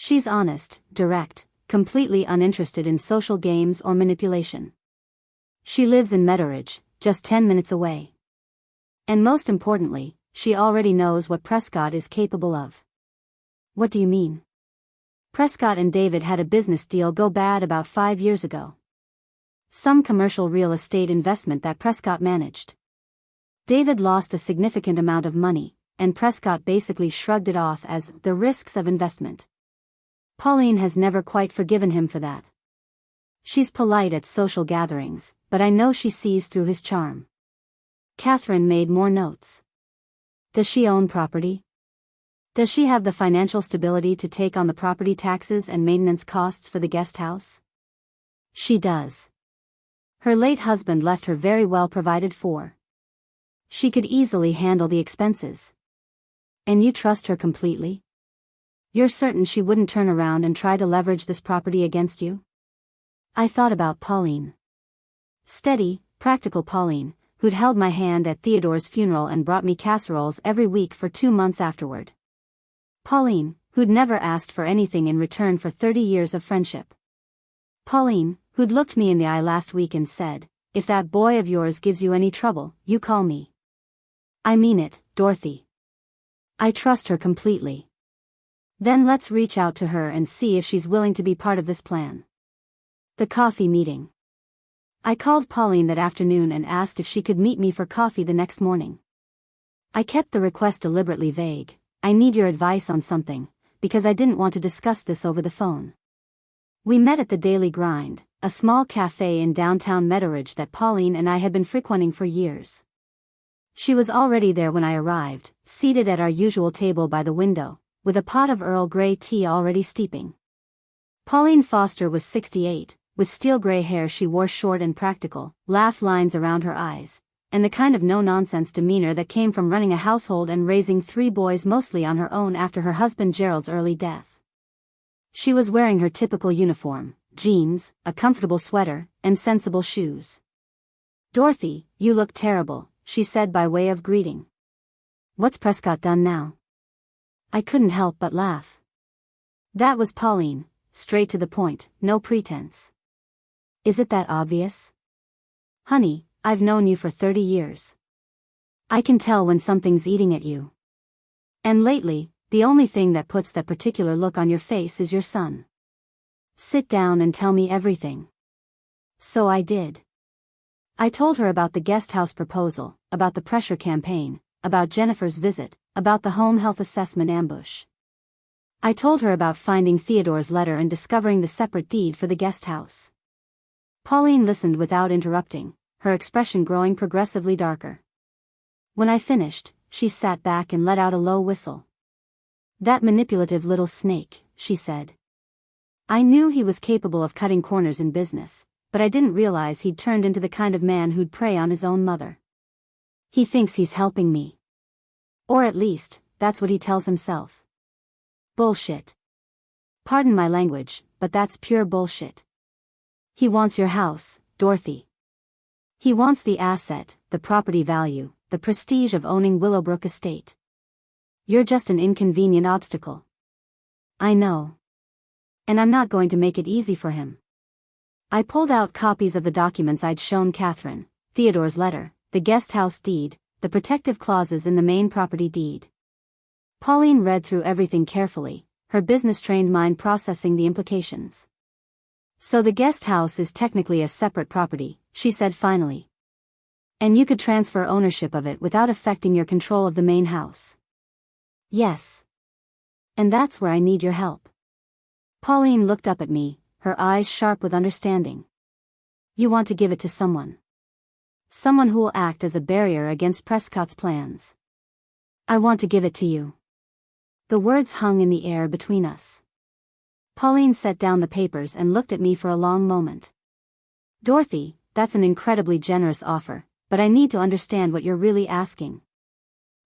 She's honest, direct, completely uninterested in social games or manipulation. She lives in Meadowridge, just 10 minutes away. And most importantly, she already knows what Prescott is capable of. What do you mean? Prescott and David had a business deal go bad about 5 years ago. Some commercial real estate investment that Prescott managed. David lost a significant amount of money, and Prescott basically shrugged it off as the risks of investment. Pauline has never quite forgiven him for that. She's polite at social gatherings, but I know she sees through his charm. Catherine made more notes. Does she own property? Does she have the financial stability to take on the property taxes and maintenance costs for the guest house? She does. Her late husband left her very well provided for. She could easily handle the expenses. And you trust her completely? You're certain she wouldn't turn around and try to leverage this property against you? I thought about Pauline. Steady, practical Pauline, who'd held my hand at Theodore's funeral and brought me casseroles every week for 2 months afterward. Pauline, who'd never asked for anything in return for 30 years of friendship. Pauline, who'd looked me in the eye last week and said, "If that boy of yours gives you any trouble, you call me." I mean it, Dorothy. I trust her completely. Then let's reach out to her and see if she's willing to be part of this plan. The coffee meeting. I called Pauline that afternoon and asked if she could meet me for coffee the next morning. I kept the request deliberately vague. I need your advice on something, because I didn't want to discuss this over the phone. We met at the Daily Grind, a small cafe in downtown Meadowridge that Pauline and I had been frequenting for years. She was already there when I arrived, seated at our usual table by the window, with a pot of Earl Grey tea already steeping. Pauline Foster was 68, with steel gray hair she wore short and practical, laugh lines around her eyes, and the kind of no-nonsense demeanor that came from running a household and raising 3 boys mostly on her own after her husband Gerald's early death. She was wearing her typical uniform, jeans, a comfortable sweater, and sensible shoes. "Dorothy, you look terrible," she said by way of greeting. "What's Prescott done now?" I couldn't help but laugh. That was Pauline, straight to the point, no pretense. Is it that obvious? Honey, I've known you for 30 years. I can tell when something's eating at you. And lately, the only thing that puts that particular look on your face is your son. Sit down and tell me everything. So I did. I told her about the guest house proposal, about the pressure campaign, about Jennifer's visit, about the home health assessment ambush. I told her about finding Theodore's letter and discovering the separate deed for the guest house. Pauline listened without interrupting, her expression growing progressively darker. When I finished, she sat back and let out a low whistle. "That manipulative little snake," she said. I knew he was capable of cutting corners in business, but I didn't realize he'd turned into the kind of man who'd prey on his own mother. He thinks he's helping me. Or at least, that's what he tells himself. Bullshit. Pardon my language, but that's pure bullshit. He wants your house, Dorothy. He wants the asset, the property value, the prestige of owning Willowbrook Estate. You're just an inconvenient obstacle. I know. And I'm not going to make it easy for him. I pulled out copies of the documents I'd shown Catherine, Theodore's letter, the guest house deed, the protective clauses in the main property deed. Pauline read through everything carefully, her business-trained mind processing the implications. "So the guest house is technically a separate property," she said finally. "And you could transfer ownership of it without affecting your control of the main house." "Yes. And that's where I need your help." Pauline looked up at me, her eyes sharp with understanding. "You want to give it to someone. Someone who will act as a barrier against Prescott's plans." "I want to give it to you." The words hung in the air between us. Pauline set down the papers and looked at me for a long moment. "Dorothy, that's an incredibly generous offer, but I need to understand what you're really asking.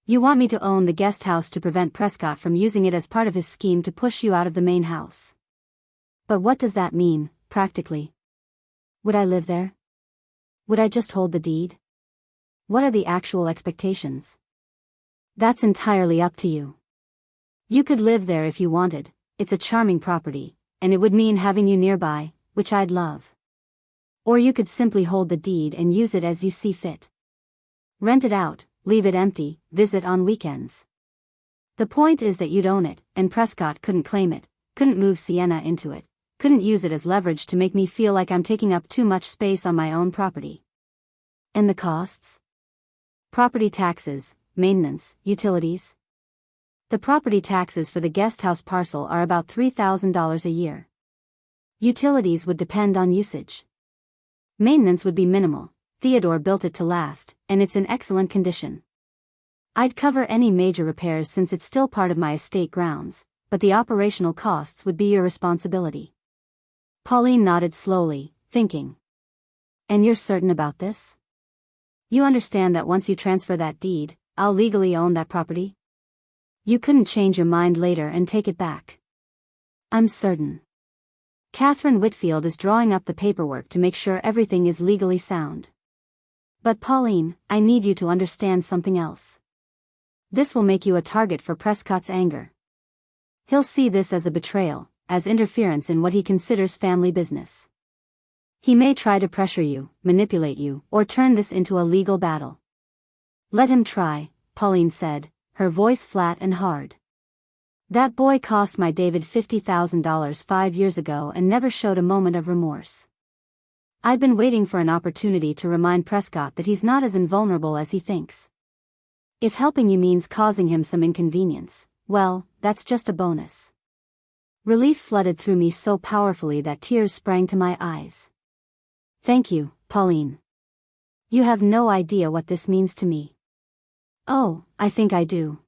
You want me to own the guest house to prevent Prescott from using it as part of his scheme to push you out of the main house. But what does that mean, practically? Would I live there? Would I just hold the deed? What are the actual expectations?" "That's entirely up to you. You could live there if you wanted, it's a charming property, and it would mean having you nearby, which I'd love. Or you could simply hold the deed and use it as you see fit. Rent it out, leave it empty, visit on weekends. The point is that you'd own it, and Prescott couldn't claim it, couldn't move Sienna into it, couldn't use it as leverage to make me feel like I'm taking up too much space on my own property." "And the costs?" "Property taxes, maintenance, utilities. The property taxes for the guest house parcel are about $3,000 a year. Utilities would depend on usage. Maintenance would be minimal. Theodore built it to last, and it's in excellent condition. I'd cover any major repairs since it's still part of my estate grounds, but the operational costs would be your responsibility." Pauline nodded slowly, thinking. "And you're certain about this? You understand that once you transfer that deed, I'll legally own that property? You couldn't change your mind later and take it back?" "I'm certain. Catherine Whitfield is drawing up the paperwork to make sure everything is legally sound. But Pauline, I need you to understand something else. This will make you a target for Prescott's anger. He'll see this as a betrayal, as interference in what he considers family business. He may try to pressure you, manipulate you, or turn this into a legal battle." "Let him try," Pauline said, her voice flat and hard. "That boy cost my David $50,000 5 years ago and never showed a moment of remorse. I've been waiting for an opportunity to remind Prescott that he's not as invulnerable as he thinks. If helping you means causing him some inconvenience, well, that's just a bonus." Relief flooded through me so powerfully that tears sprang to my eyes. "Thank you, Pauline. You have no idea what this means to me." "Oh, I think I do."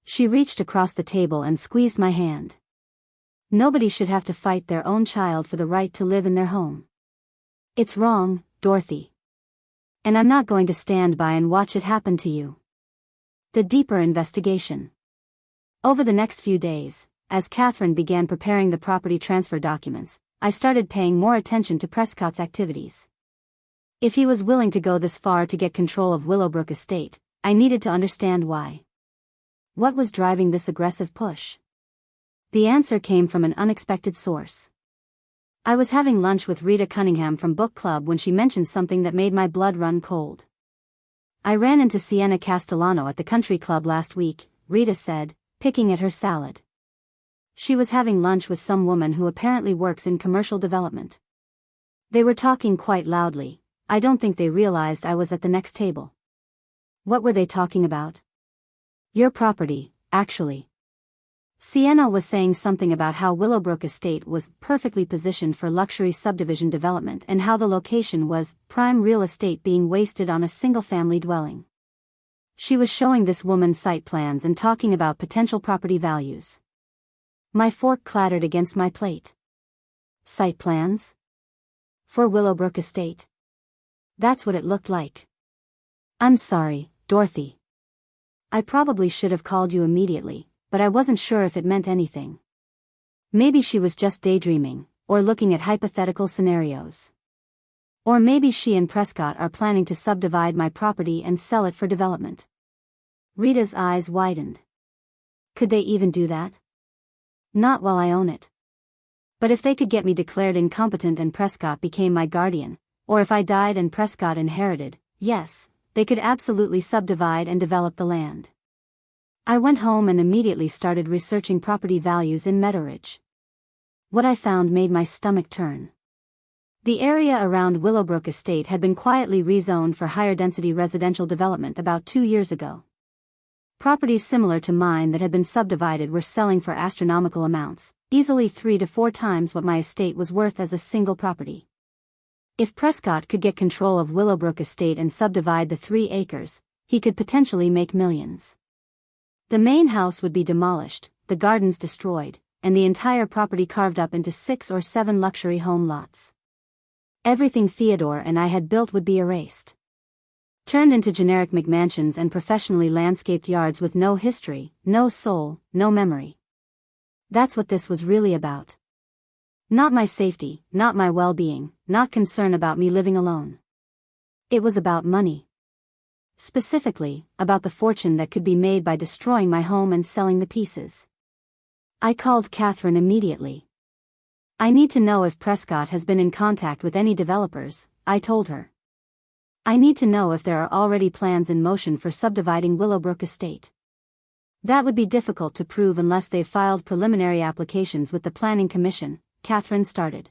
She reached across the table and squeezed my hand. "Nobody should have to fight their own child for the right to live in their home. It's wrong, Dorothy. And I'm not going to stand by and watch it happen to you." The deeper investigation. Over the next few days, as Catherine began preparing the property transfer documents, I started paying more attention to Prescott's activities. If he was willing to go this far to get control of Willowbrook Estate, I needed to understand why. What was driving this aggressive push? The answer came from an unexpected source. I was having lunch with Rita Cunningham from book club when she mentioned something that made my blood run cold. "I ran into Sienna Castellano at the country club last week," Rita said, picking at her salad. "She was having lunch with some woman who apparently works in commercial development. They were talking quite loudly. I don't think they realized I was at the next table." "What were they talking about?" "Your property, actually." Sienna was saying something about how Willowbrook Estate was perfectly positioned for luxury subdivision development and how the location was prime real estate being wasted on a single-family dwelling. She was showing this woman site plans and talking about potential property values. My fork clattered against my plate. Site plans? For Willowbrook Estate? That's what it looked like. I'm sorry, Dorothy. I probably should have called you immediately, but I wasn't sure if it meant anything. Maybe she was just daydreaming, or looking at hypothetical scenarios. Or maybe she and Prescott are planning to subdivide my property and sell it for development. Rita's eyes widened. Could they even do that? Not while I own it. But if they could get me declared incompetent and Prescott became my guardian, or if I died and Prescott inherited, yes, they could absolutely subdivide and develop the land. I went home and immediately started researching property values in Meadowridge. What I found made my stomach turn. The area around Willowbrook Estate had been quietly rezoned for higher density residential development about 2 years ago. Properties similar to mine that had been subdivided were selling for astronomical amounts, easily 3 to 4 times what my estate was worth as a single property. If Prescott could get control of Willowbrook Estate and subdivide the 3 acres, he could potentially make millions. The main house would be demolished, the gardens destroyed, and the entire property carved up into 6 or 7 luxury home lots. Everything Theodore and I had built would be erased. Turned into generic McMansions and professionally landscaped yards with no history, no soul, no memory. That's what this was really about. Not my safety, not my well-being, not concern about me living alone. It was about money. Specifically, about the fortune that could be made by destroying my home and selling the pieces. I called Catherine immediately. I need to know if Prescott has been in contact with any developers, I told her. I need to know if there are already plans in motion for subdividing Willowbrook Estate. That would be difficult to prove unless they've filed preliminary applications with the Planning Commission, Catherine started.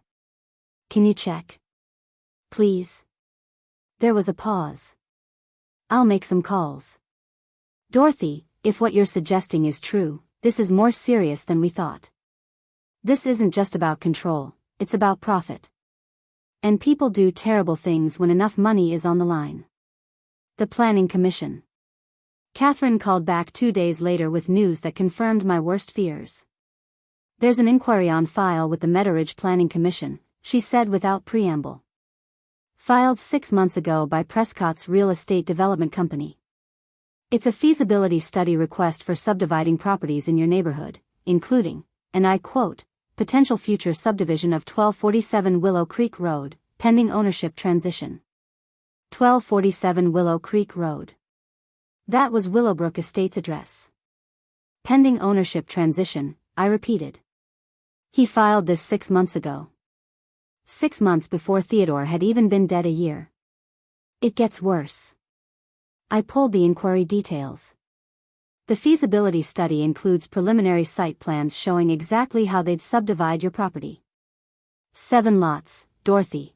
Can you check? Please. There was a pause. I'll make some calls. Dorothy, if what you're suggesting is true, this is more serious than we thought. This isn't just about control, it's about profit. And people do terrible things when enough money is on the line. The Planning Commission. Catherine called back 2 days later with news that confirmed my worst fears. There's an inquiry on file with the Meadowridge Planning Commission, she said without preamble. Filed 6 months ago by Prescott's Real Estate Development Company. It's a feasibility study request for subdividing properties in your neighborhood, including, and I quote, potential future subdivision of 1247 Willow Creek Road, pending ownership transition. 1247 Willow Creek Road. That was Willowbrook Estate's address. Pending ownership transition, I repeated. He filed this 6 months ago. 6 months before Theodore had even been dead a year. It gets worse. I pulled the inquiry details. The feasibility study includes preliminary site plans showing exactly how they'd subdivide your property. 7 lots, Dorothy.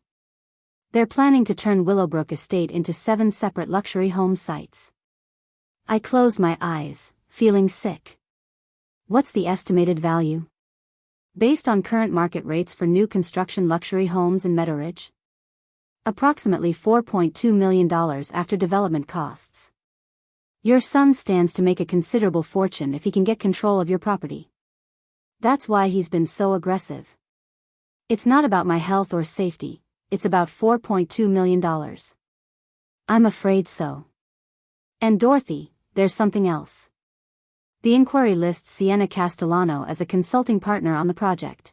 They're planning to turn Willowbrook Estate into 7 separate luxury home sites. I closed my eyes, feeling sick. What's the estimated value? Based on current market rates for new construction luxury homes in Meadowridge? Approximately $4.2 million after development costs. Your son stands to make a considerable fortune if he can get control of your property. That's why he's been so aggressive. It's not about my health or safety, it's about $4.2 million. I'm afraid so. And Dorothy, there's something else. The inquiry lists Sienna Castellano as a consulting partner on the project.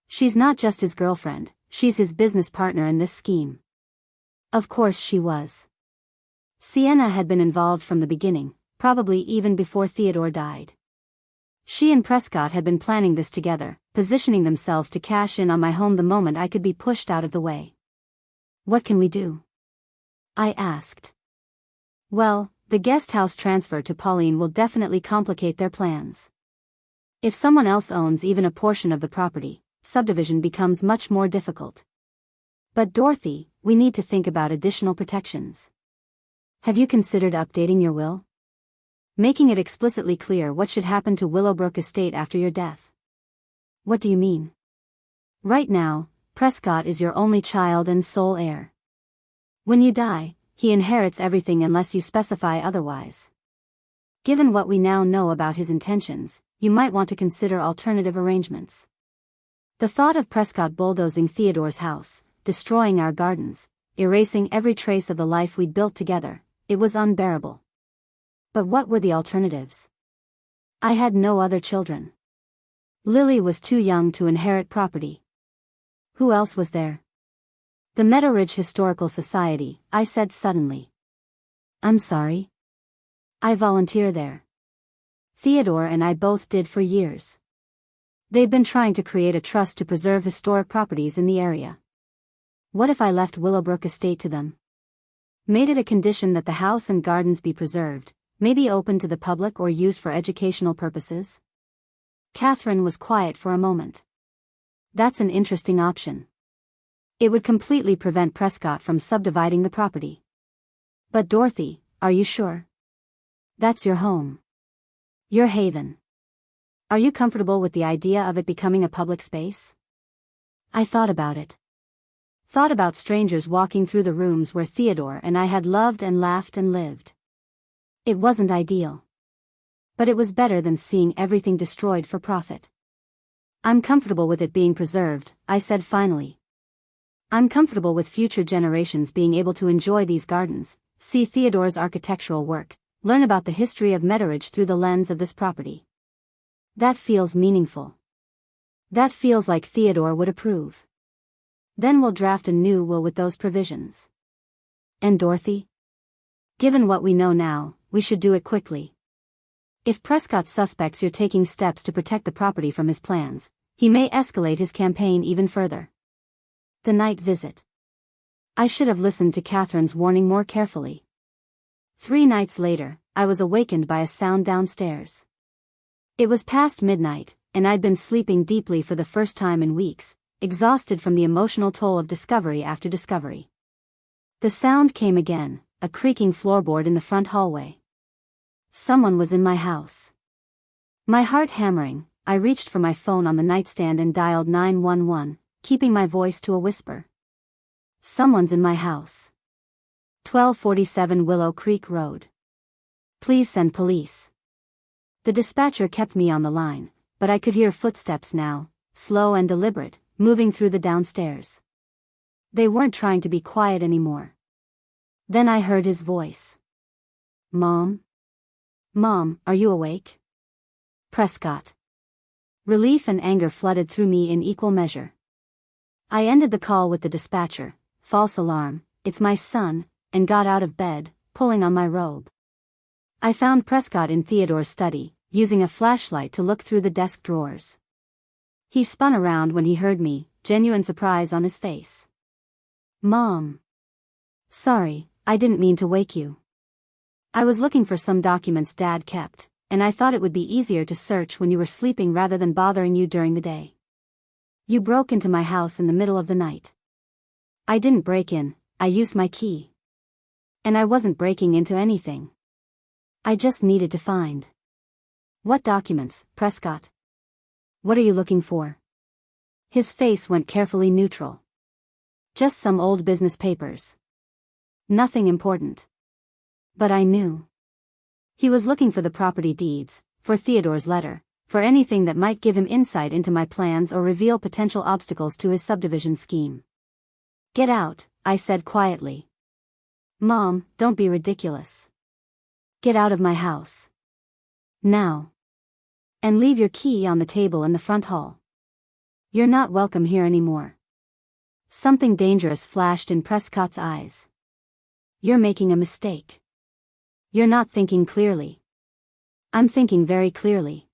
She's not just his girlfriend, she's his business partner in this scheme. Of course she was. Sienna had been involved from the beginning, probably even before Theodore died. She and Prescott had been planning this together, positioning themselves to cash in on my home the moment I could be pushed out of the way. What can we do? I asked. Well, the guest house transfer to Pauline will definitely complicate their plans. If someone else owns even a portion of the property, subdivision becomes much more difficult. But Dorothy, we need to think about additional protections. Have you considered updating your will? making it explicitly clear what should happen to Willowbrook Estate after your death. What do you mean? Right now, Prescott is your only child and sole heir. When you die, he inherits everything unless you specify otherwise. Given what we now know about his intentions, you might want to consider alternative arrangements. The thought of Prescott bulldozing Theodore's house, destroying our gardens, erasing every trace of the life we'd built together, it was unbearable. But what were the alternatives? I had no other children. Lily was too young to inherit property. Who else was there? The Meadowridge Historical Society, I said suddenly. I'm sorry? I volunteer there. Theodore and I both did for years. They've been trying to create a trust to preserve historic properties in the area. What if I left Willowbrook Estate to them? Made it a condition that the house and gardens be preserved, maybe open to the public or used for educational purposes? Catherine was quiet for a moment. That's an interesting option. It would completely prevent Prescott from subdividing the property. But Dorothy, are you sure? That's your home. Your haven. Are you comfortable with the idea of it becoming a public space? I thought about it. Thought about strangers walking through the rooms where Theodore and I had loved and laughed and lived. It wasn't ideal. But it was better than seeing everything destroyed for profit. I'm comfortable with it being preserved, I said finally. I'm comfortable with future generations being able to enjoy these gardens, see Theodore's architectural work, learn about the history of Meadowridge through the lens of this property. That feels meaningful. That feels like Theodore would approve. Then we'll draft a new will with those provisions. And Dorothy? Given what we know now, we should do it quickly. If Prescott suspects you're taking steps to protect the property from his plans, he may escalate his campaign even further. The night visit. I should have listened to Catherine's warning more carefully. 3 nights later, I was awakened by a sound downstairs. It was past midnight, and I'd been sleeping deeply for the first time in weeks, exhausted from the emotional toll of discovery after discovery. The sound came again, a creaking floorboard in the front hallway. Someone was in my house. My heart hammering, I reached for my phone on the nightstand and dialed 911, keeping my voice to a whisper. Someone's in my house. 1247 Willow Creek Road. Please send police. The dispatcher kept me on the line, but I could hear footsteps now, slow and deliberate, moving through the downstairs. They weren't trying to be quiet anymore. Then I heard his voice. Mom? Mom, are you awake? Prescott. Relief and anger flooded through me in equal measure. I ended the call with the dispatcher, false alarm, it's my son, and got out of bed, pulling on my robe. I found Prescott in Theodore's study, using a flashlight to look through the desk drawers. He spun around when he heard me, genuine surprise on his face. Mom. Sorry, I didn't mean to wake you. I was looking for some documents Dad kept, and I thought it would be easier to search when you were sleeping rather than bothering you during the day. You broke into my house in the middle of the night. I didn't break in, I used my key. And I wasn't breaking into anything. I just needed to find. What documents, Prescott? What are you looking for? His face went carefully neutral. Just some old business papers. Nothing important. But I knew. He was looking for the property deeds, for Theodore's letter, for anything that might give him insight into my plans or reveal potential obstacles to his subdivision scheme. Get out, I said quietly. Mom, don't be ridiculous. Get out of my house. Now. And leave your key on the table in the front hall. You're not welcome here anymore. Something dangerous flashed in Prescott's eyes. You're making a mistake. You're not thinking clearly. I'm thinking very clearly.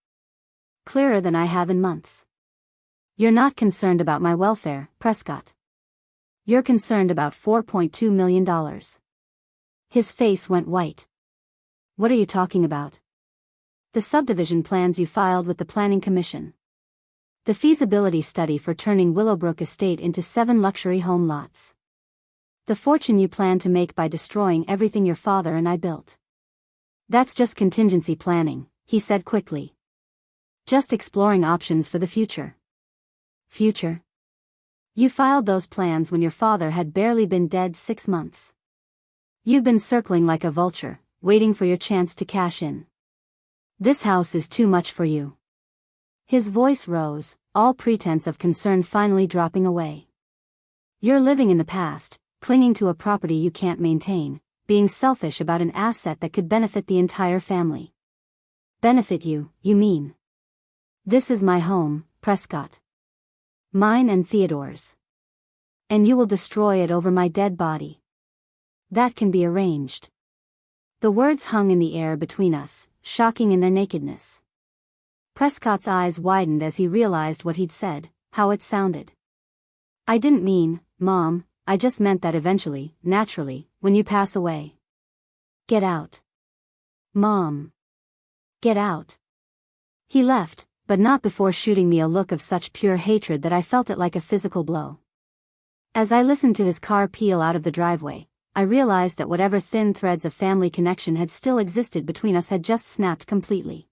Clearer than I have in months. You're not concerned about my welfare, Prescott. You're concerned about $4.2 million. His face went white. What are you talking about? The subdivision plans you filed with the Planning Commission. The feasibility study for turning Willowbrook Estate into 7 luxury home lots. The fortune you plan to make by destroying everything your father and I built. That's just contingency planning, he said quickly. Just exploring options for the future. Future? You filed those plans when your father had barely been dead 6 months. You've been circling like a vulture, waiting for your chance to cash in. This house is too much for you. His voice rose, all pretense of concern finally dropping away. You're living in the past, clinging to a property you can't maintain, being selfish about an asset that could benefit the entire family. Benefit you, you mean? This is my home, Prescott. Mine and Theodore's. And you will destroy it over my dead body. That can be arranged. The words hung in the air between us, shocking in their nakedness. Prescott's eyes widened as he realized what he'd said, how it sounded. I didn't mean, Mom, I just meant that eventually, naturally, when you pass away. Get out. Mom. Get out. He left, but not before shooting me a look of such pure hatred that I felt it like a physical blow. As I listened to his car peel out of the driveway, I realized that whatever thin threads of family connection had still existed between us had just snapped completely.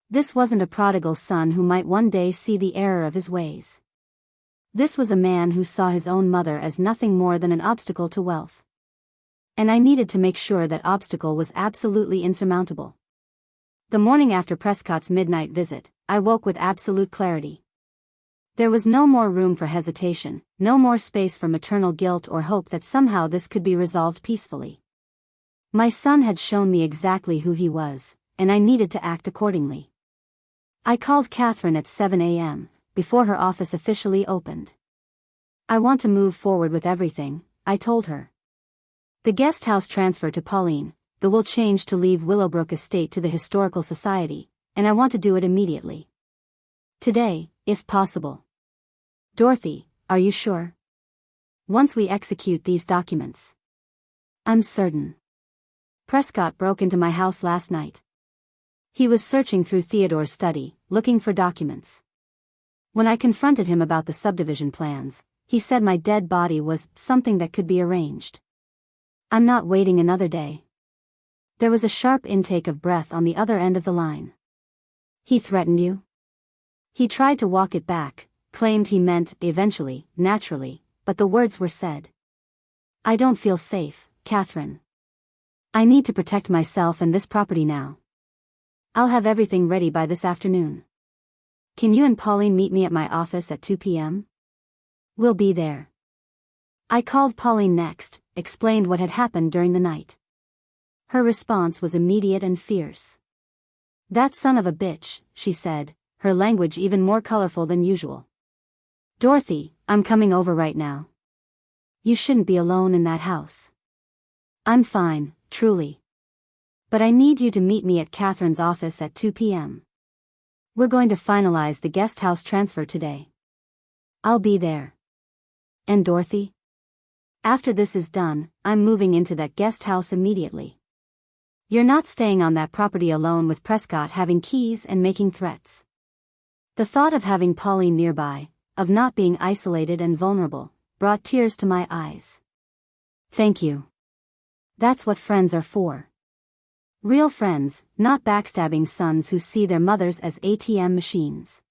This wasn't a prodigal son who might one day see the error of his ways. This was a man who saw his own mother as nothing more than an obstacle to wealth. And I needed to make sure that obstacle was absolutely insurmountable. The morning after Prescott's midnight visit, I woke with absolute clarity. There was no more room for hesitation, no more space for maternal guilt or hope that somehow this could be resolved peacefully. My son had shown me exactly who he was, and I needed to act accordingly. I called Catherine at 7 a.m., before her office officially opened. I want to move forward with everything, I told her. The guest house transfer to Pauline, the will change to leave Willowbrook Estate to the Historical Society, and I want to do it immediately. Today, if possible. Dorothy, are you sure? Once we execute these documents. I'm certain. Prescott broke into my house last night. He was searching through Theodore's study, looking for documents. When I confronted him about the subdivision plans, he said my dead body was something that could be arranged. I'm not waiting another day. There was a sharp intake of breath on the other end of the line. He threatened you? He tried to walk it back, claimed he meant eventually, naturally, but the words were said. I don't feel safe, Catherine. I need to protect myself and this property now. I'll have everything ready by this afternoon. Can you and Pauline meet me at my office at 2 p.m.? We'll be there. I called Pauline next, explained what had happened during the night. Her response was immediate and fierce. That son of a bitch, she said, her language even more colorful than usual. Dorothy, I'm coming over right now. You shouldn't be alone in that house. I'm fine, truly. But I need you to meet me at Catherine's office at 2 p.m. We're going to finalize the guest house transfer today. I'll be there. And Dorothy? After this is done, I'm moving into that guest house immediately. You're not staying on that property alone with Prescott having keys and making threats. The thought of having Pauline nearby, of not being isolated and vulnerable, brought tears to my eyes. Thank you. That's what friends are for. Real friends, not backstabbing sons who see their mothers as ATM machines.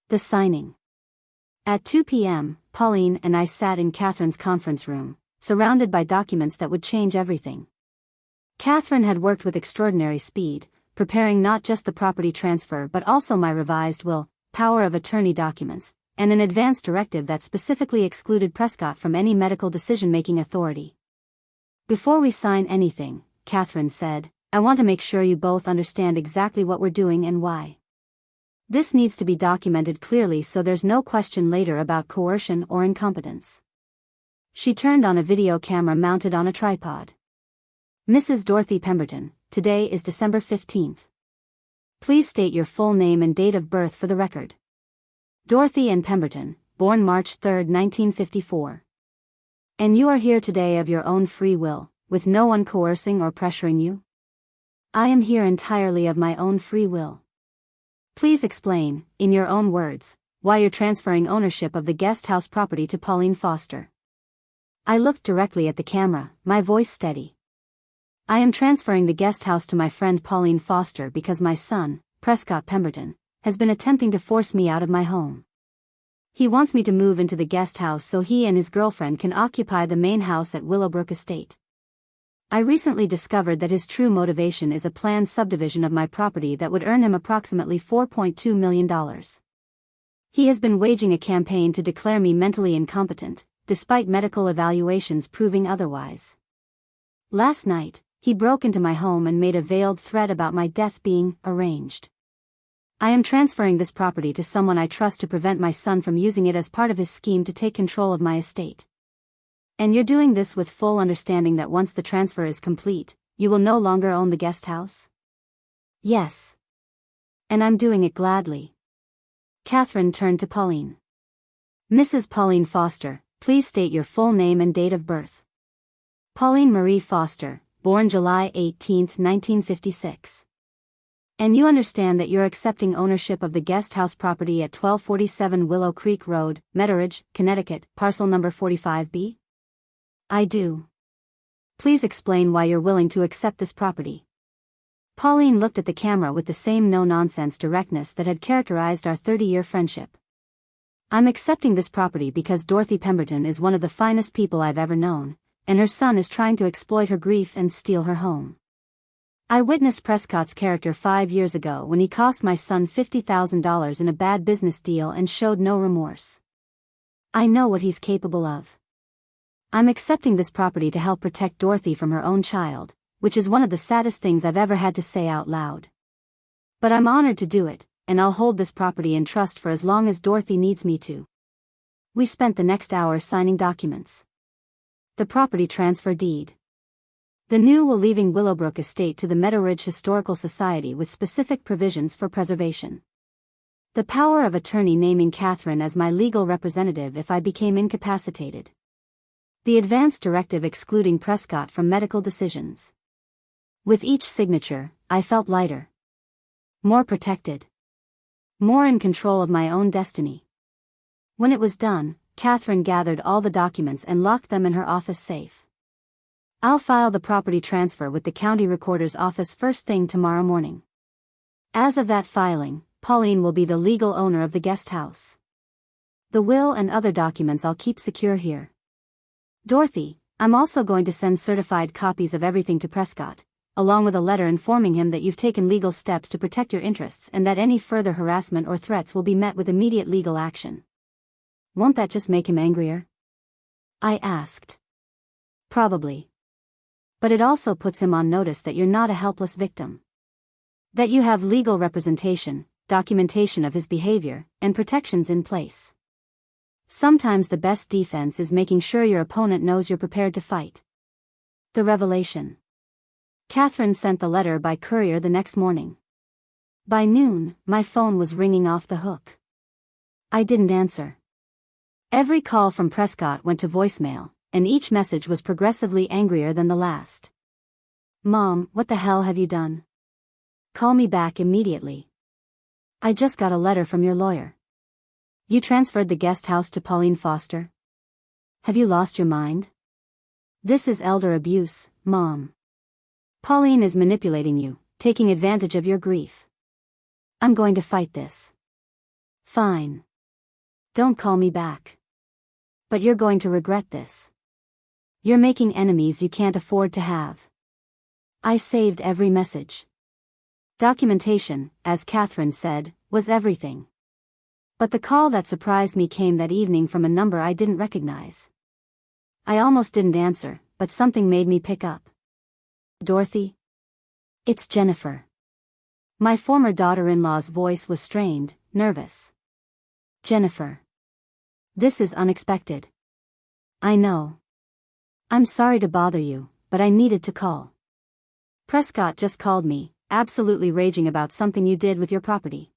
The signing. At 2 p.m., Pauline and I sat in Catherine's conference room, surrounded by documents that would change everything. Catherine had worked with extraordinary speed, preparing not just the property transfer but also my revised will, power of attorney documents, and an advance directive that specifically excluded Prescott from any medical decision-making authority. Before we sign anything, Catherine said, I want to make sure you both understand exactly what we're doing and why. This needs to be documented clearly so there's no question later about coercion or incompetence. She turned on a video camera mounted on a tripod. Mrs. Dorothy Pemberton, today is December 15th. Please state your full name and date of birth for the record. Dorothy Ann Pemberton, born March 3, 1954. And you are here today of your own free will, with no one coercing or pressuring you? I am here entirely of my own free will. Please explain, in your own words, why you're transferring ownership of the guest house property to Pauline Foster. I looked directly at the camera, my voice steady. I am transferring the guest house to my friend Pauline Foster because my son, Prescott Pemberton, has been attempting to force me out of my home. He wants me to move into the guest house so he and his girlfriend can occupy the main house at Willowbrook Estate. I recently discovered that his true motivation is a planned subdivision of my property that would earn him approximately $4.2 million. He has been waging a campaign to declare me mentally incompetent, despite medical evaluations proving otherwise. Last night, he broke into my home and made a veiled threat about my death being arranged. I am transferring this property to someone I trust to prevent my son from using it as part of his scheme to take control of my estate. And you're doing this with full understanding that once the transfer is complete, you will no longer own the guest house? Yes. And I'm doing it gladly. Catherine turned to Pauline. Mrs. Pauline Foster, please state your full name and date of birth. Pauline Marie Foster, born July 18, 1956. And you understand that you're accepting ownership of the guest house property at 1247 Willow Creek Road, Meadowridge, Connecticut, parcel number 45B? I do. Please explain why you're willing to accept this property. Pauline looked at the camera with the same no-nonsense directness that had characterized our 30-year friendship. I'm accepting this property because Dorothy Pemberton is one of the finest people I've ever known, and her son is trying to exploit her grief and steal her home. I witnessed Prescott's character 5 years ago when he cost my son $50,000 in a bad business deal and showed no remorse. I know what he's capable of. I'm accepting this property to help protect Dorothy from her own child, which is one of the saddest things I've ever had to say out loud. But I'm honored to do it, and I'll hold this property in trust for as long as Dorothy needs me to. We spent the next hour signing documents. The property transfer deed. The new will leaving Willowbrook Estate to the Meadowridge Historical Society with specific provisions for preservation. The power of attorney naming Catherine as my legal representative if I became incapacitated. The advance directive excluding Prescott from medical decisions. With each signature, I felt lighter. More protected. More in control of my own destiny. When it was done, Catherine gathered all the documents and locked them in her office safe. I'll file the property transfer with the county recorder's office first thing tomorrow morning. As of that filing, Pauline will be the legal owner of the guest house. The will and other documents I'll keep secure here. Dorothy, I'm also going to send certified copies of everything to Prescott, along with a letter informing him that you've taken legal steps to protect your interests and that any further harassment or threats will be met with immediate legal action. Won't that just make him angrier? I asked. Probably. But it also puts him on notice that you're not a helpless victim. That you have legal representation, documentation of his behavior, and protections in place. Sometimes the best defense is making sure your opponent knows you're prepared to fight. The revelation. Catherine sent the letter by courier the next morning. By noon, my phone was ringing off the hook. I didn't answer. Every call from Prescott went to voicemail, and each message was progressively angrier than the last. Mom, what the hell have you done? Call me back immediately. I just got a letter from your lawyer. You transferred the guest house to Pauline Foster? Have you lost your mind? This is elder abuse, Mom. Pauline is manipulating you, taking advantage of your grief. I'm going to fight this. Fine. Don't call me back. But you're going to regret this. You're making enemies you can't afford to have. I saved every message. Documentation, as Catherine said, was everything. But the call that surprised me came that evening from a number I didn't recognize. I almost didn't answer, but something made me pick up. Dorothy? It's Jennifer. My former daughter-in-law's voice was strained, nervous. Jennifer. This is unexpected. I know. I'm sorry to bother you, but I needed to call. Prescott just called me, absolutely raging about something you did with your property.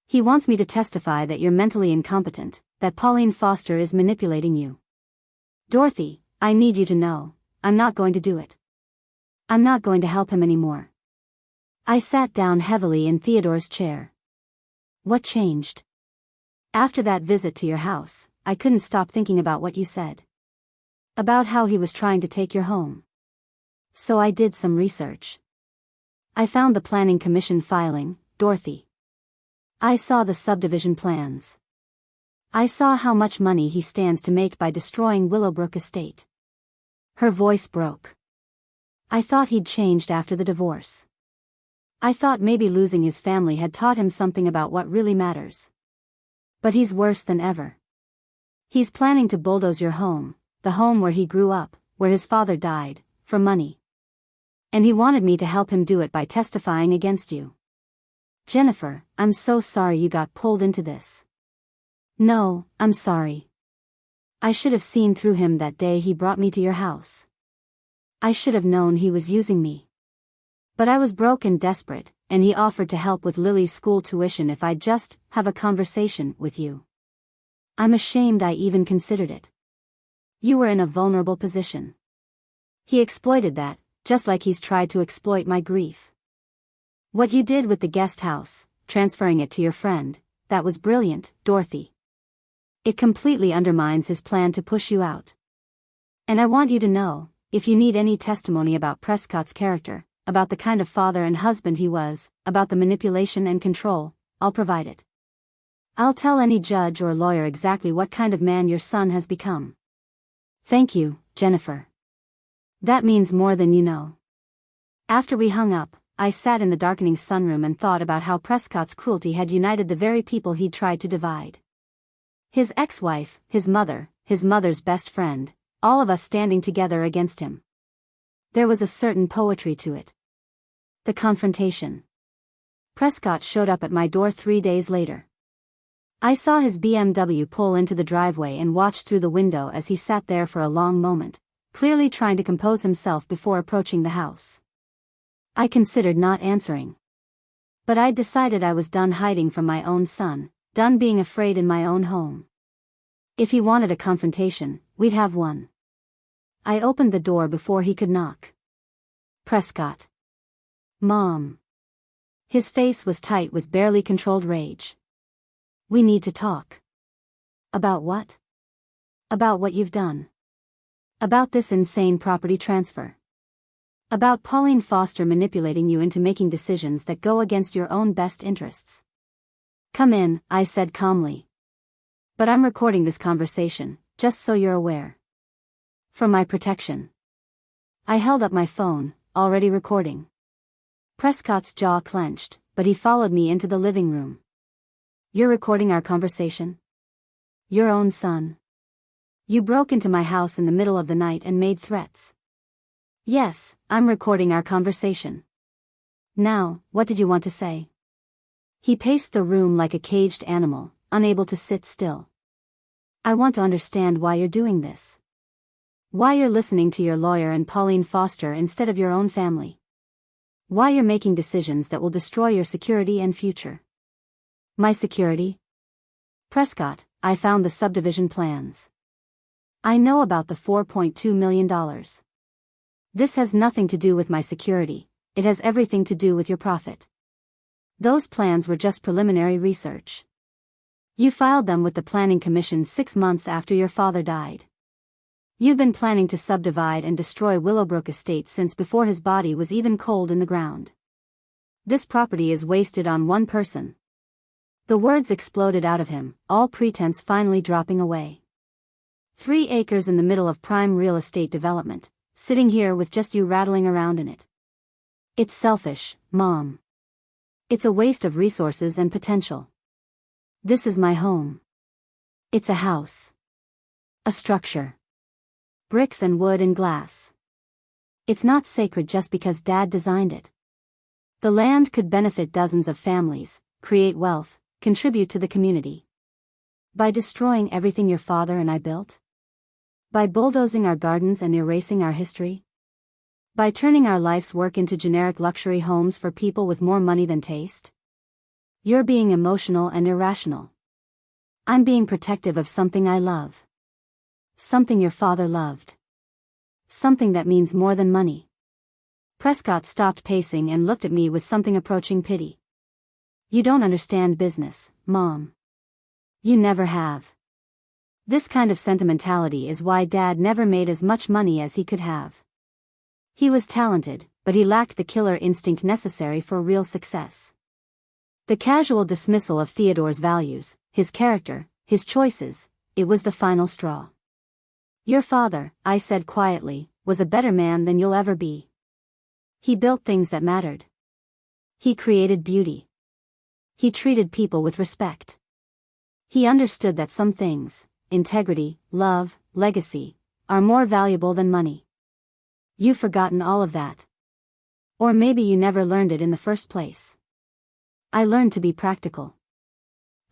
He wants me to testify that you're mentally incompetent, that Pauline Foster is manipulating you. Dorothy, I need you to know, I'm not going to do it. I'm not going to help him anymore. I sat down heavily in Theodore's chair. What changed? After that visit to your house, I couldn't stop thinking about what you said. About how he was trying to take your home. So I did some research. I found the Planning Commission filing, Dorothy. I saw the subdivision plans. I saw how much money he stands to make by destroying Willowbrook Estate. Her voice broke. I thought he'd changed after the divorce. I thought maybe losing his family had taught him something about what really matters. But he's worse than ever. He's planning to bulldoze your home, the home where he grew up, where his father died, for money. And he wanted me to help him do it by testifying against you. Jennifer, I'm so sorry you got pulled into this. No, I'm sorry. I should have seen through him that day he brought me to your house. I should have known he was using me. But I was broke and desperate, and he offered to help with Lily's school tuition if I'd just have a conversation with you. I'm ashamed I even considered it. You were in a vulnerable position. He exploited that, just like he's tried to exploit my grief. What you did with the guest house, transferring it to your friend, that was brilliant, Dorothy. It completely undermines his plan to push you out. And I want you to know, if you need any testimony about Prescott's character, about the kind of father and husband he was, about the manipulation and control, I'll provide it. I'll tell any judge or lawyer exactly what kind of man your son has become. Thank you, Jennifer. That means more than you know. After we hung up, I sat in the darkening sunroom and thought about how Prescott's cruelty had united the very people he'd tried to divide. His ex-wife, his mother's best friend, all of us standing together against him. There was a certain poetry to it. The confrontation. Prescott showed up at my door 3 days later. I saw his BMW pull into the driveway and watched through the window as he sat there for a long moment, clearly trying to compose himself before approaching the house. I considered not answering. But I'd decided I was done hiding from my own son, done being afraid in my own home. If he wanted a confrontation, we'd have one. I opened the door before he could knock. Prescott. Mom. His face was tight with barely controlled rage. We need to talk. About what? About what you've done. About this insane property transfer. About Pauline Foster manipulating you into making decisions that go against your own best interests. Come in, I said calmly. But I'm recording this conversation, just so you're aware. For my protection. I held up my phone, already recording. Prescott's jaw clenched, but he followed me into the living room. You're recording our conversation? Your own son. You broke into my house in the middle of the night and made threats. Yes, I'm recording our conversation. Now, what did you want to say? He paced the room like a caged animal, unable to sit still. I want to understand why you're doing this. Why you're listening to your lawyer and Pauline Foster instead of your own family. Why you're making decisions that will destroy your security and future. My security? Prescott, I found the subdivision plans. I know about the $4.2 million. This has nothing to do with my security, it has everything to do with your profit. Those plans were just preliminary research. You filed them with the Planning Commission 6 months after your father died. You'd been planning to subdivide and destroy Willowbrook Estate since before his body was even cold in the ground. This property is wasted on one person. The words exploded out of him, all pretense finally dropping away. 3 acres in the middle of prime real estate development, sitting here with just you rattling around in it. It's selfish, Mom. It's a waste of resources and potential. This is my home. It's a house. A structure. Bricks and wood and glass. It's not sacred just because Dad designed it. The land could benefit dozens of families, create wealth, contribute to the community. By destroying everything your father and I built? By bulldozing our gardens and erasing our history? By turning our life's work into generic luxury homes for people with more money than taste? You're being emotional and irrational. I'm being protective of something I love. Something your father loved. Something that means more than money. Prescott stopped pacing and looked at me with something approaching pity. You don't understand business, Mom. You never have. This kind of sentimentality is why Dad never made as much money as he could have. He was talented, but he lacked the killer instinct necessary for real success. The casual dismissal of Theodore's values, his character, his choices, it was the final straw. Your father, I said quietly, was a better man than you'll ever be. He built things that mattered. He created beauty. He treated people with respect. He understood that some things, integrity, love, legacy, are more valuable than money. You've forgotten all of that. Or maybe you never learned it in the first place. I learned to be practical.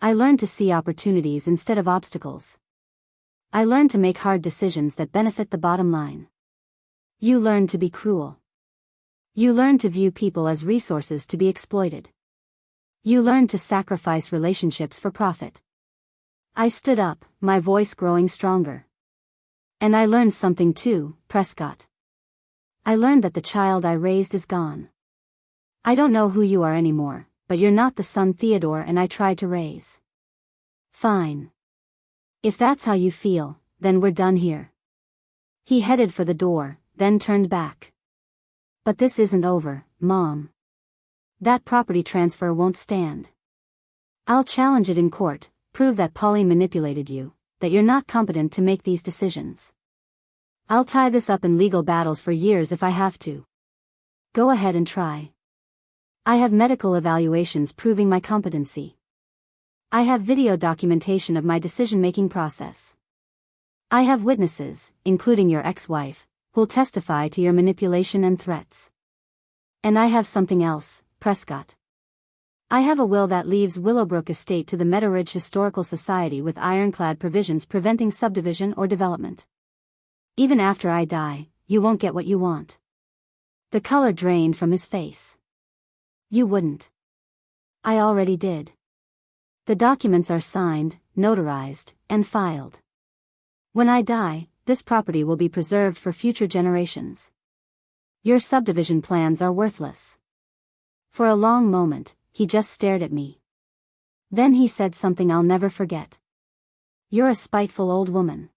I learned to see opportunities instead of obstacles. I learned to make hard decisions that benefit the bottom line. You learned to be cruel. You learned to view people as resources to be exploited. You learned to sacrifice relationships for profit. I stood up, my voice growing stronger. And I learned something too, Prescott. I learned that the child I raised is gone. I don't know who you are anymore, but you're not the son Theodore and I tried to raise. Fine. If that's how you feel, then we're done here. He headed for the door, then turned back. But this isn't over, Mom. That property transfer won't stand. I'll challenge it in court, prove that Pauline manipulated you, that you're not competent to make these decisions. I'll tie this up in legal battles for years if I have to. Go ahead and try. I have medical evaluations proving my competency. I have video documentation of my decision-making process. I have witnesses, including your ex-wife, who'll testify to your manipulation and threats. And I have something else, Prescott. I have a will that leaves Willowbrook Estate to the Meadowridge Historical Society with ironclad provisions preventing subdivision or development. Even after I die, you won't get what you want. The color drained from his face. You wouldn't. I already did. The documents are signed, notarized, and filed. When I die, this property will be preserved for future generations. Your subdivision plans are worthless. For a long moment, he just stared at me. Then he said something I'll never forget. You're a spiteful old woman.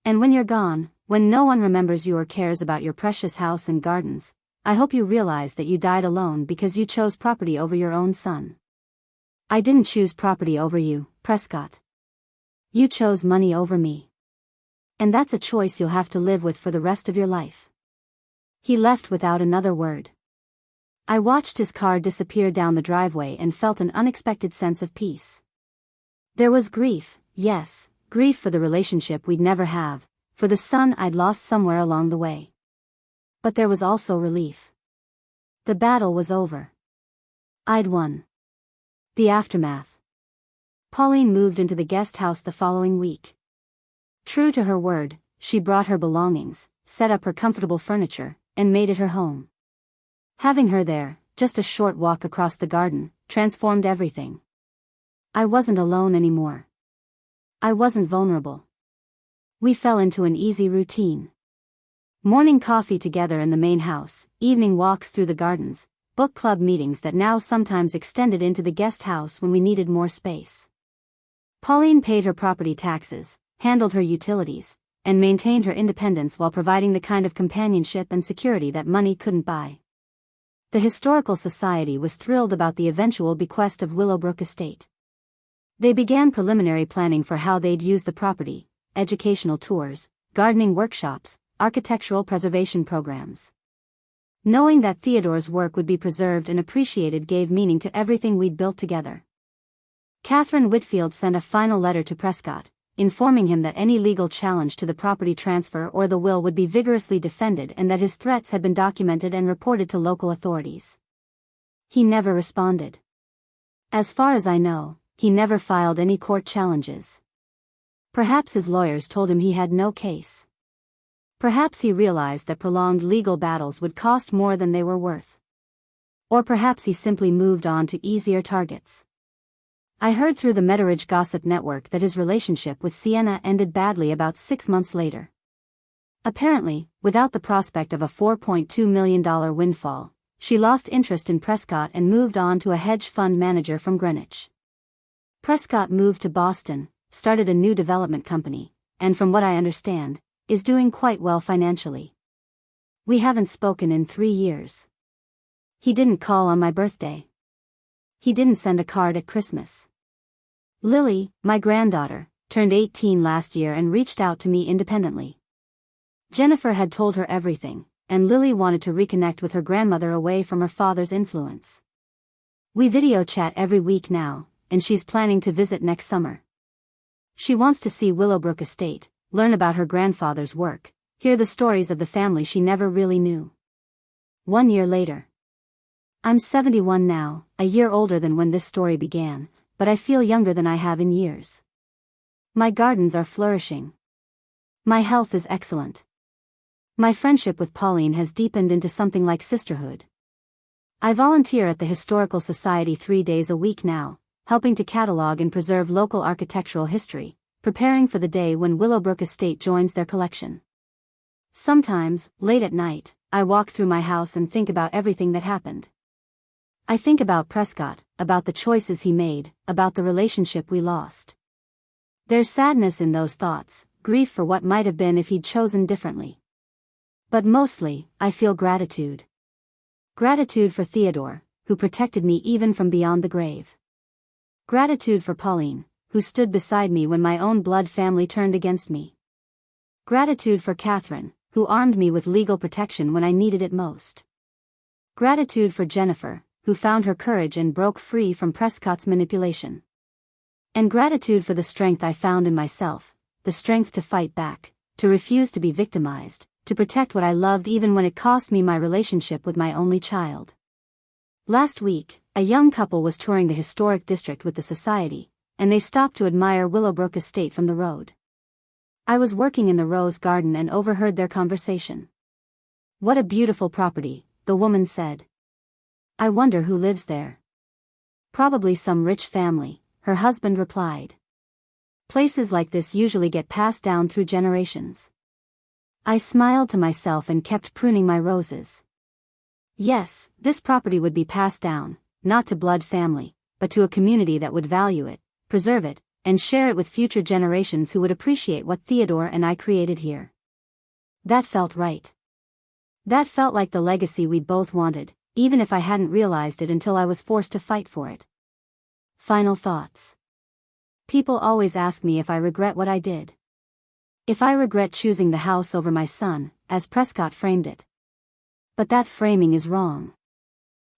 And when you're gone, when no one remembers you or cares about your precious house and gardens, I hope you realize that you died alone because you chose property over your own son. I didn't choose property over you, Prescott. You chose money over me. And that's a choice you'll have to live with for the rest of your life. He left without another word. I watched his car disappear down the driveway and felt an unexpected sense of peace. There was grief, yes, grief for the relationship we'd never have, for the son I'd lost somewhere along the way. But there was also relief. The battle was over. I'd won. The aftermath. Pauline moved into the guest house the following week. True to her word, she brought her belongings, set up her comfortable furniture, and made it her home. Having her there, just a short walk across the garden, transformed everything. I wasn't alone anymore. I wasn't vulnerable. We fell into an easy routine. Morning coffee together in the main house, evening walks through the gardens, book club meetings that now sometimes extended into the guest house when we needed more space. Pauline paid her property taxes, handled her utilities, and maintained her independence while providing the kind of companionship and security that money couldn't buy. The Historical Society was thrilled about the eventual bequest of Willowbrook Estate. They began preliminary planning for how they'd use the property, educational tours, gardening workshops, architectural preservation programs. Knowing that Theodore's work would be preserved and appreciated gave meaning to everything we'd built together. Catherine Whitfield sent a final letter to Prescott, informing him that any legal challenge to the property transfer or the will would be vigorously defended and that his threats had been documented and reported to local authorities. He never responded. As far as I know, he never filed any court challenges. Perhaps his lawyers told him he had no case. Perhaps he realized that prolonged legal battles would cost more than they were worth. Or perhaps he simply moved on to easier targets. I heard through the Meadowridge gossip network that his relationship with Sienna ended badly about 6 months later. Apparently, without the prospect of a $4.2 million windfall, she lost interest in Prescott and moved on to a hedge fund manager from Greenwich. Prescott moved to Boston, started a new development company, and from what I understand, is doing quite well financially. We haven't spoken in 3 years. He didn't call on my birthday. He didn't send a card at Christmas. Lily, my granddaughter, turned 18 last year and reached out to me independently. Jennifer had told her everything, and Lily wanted to reconnect with her grandmother away from her father's influence. We video chat every week now, and she's planning to visit next summer. She wants to see Willowbrook Estate, learn about her grandfather's work, hear the stories of the family she never really knew. 1 year later. I'm 71 now, a year older than when this story began, but I feel younger than I have in years. My gardens are flourishing. My health is excellent. My friendship with Pauline has deepened into something like sisterhood. I volunteer at the Historical Society 3 days a week now, helping to catalog and preserve local architectural history, preparing for the day when Willowbrook Estate joins their collection. Sometimes, late at night, I walk through my house and think about everything that happened. I think about Prescott, about the choices he made, about the relationship we lost. There's sadness in those thoughts, grief for what might have been if he'd chosen differently. But mostly, I feel gratitude. Gratitude for Theodore, who protected me even from beyond the grave. Gratitude for Pauline, who stood beside me when my own blood family turned against me. Gratitude for Catherine, who armed me with legal protection when I needed it most. Gratitude for Jennifer, who found her courage and broke free from Prescott's manipulation. And gratitude for the strength I found in myself, the strength to fight back, to refuse to be victimized, to protect what I loved even when it cost me my relationship with my only child. Last week, a young couple was touring the historic district with the society, and they stopped to admire Willowbrook Estate from the road. I was working in the rose garden and overheard their conversation. "What a beautiful property," the woman said. "I wonder who lives there." "Probably some rich family," her husband replied. "Places like this usually get passed down through generations." I smiled to myself and kept pruning my roses. Yes, this property would be passed down, not to blood family, but to a community that would value it, preserve it, and share it with future generations who would appreciate what Theodore and I created here. That felt right. That felt like the legacy we both wanted, even if I hadn't realized it until I was forced to fight for it. Final thoughts. People always ask me if I regret what I did. If I regret choosing the house over my son, as Prescott framed it. But that framing is wrong.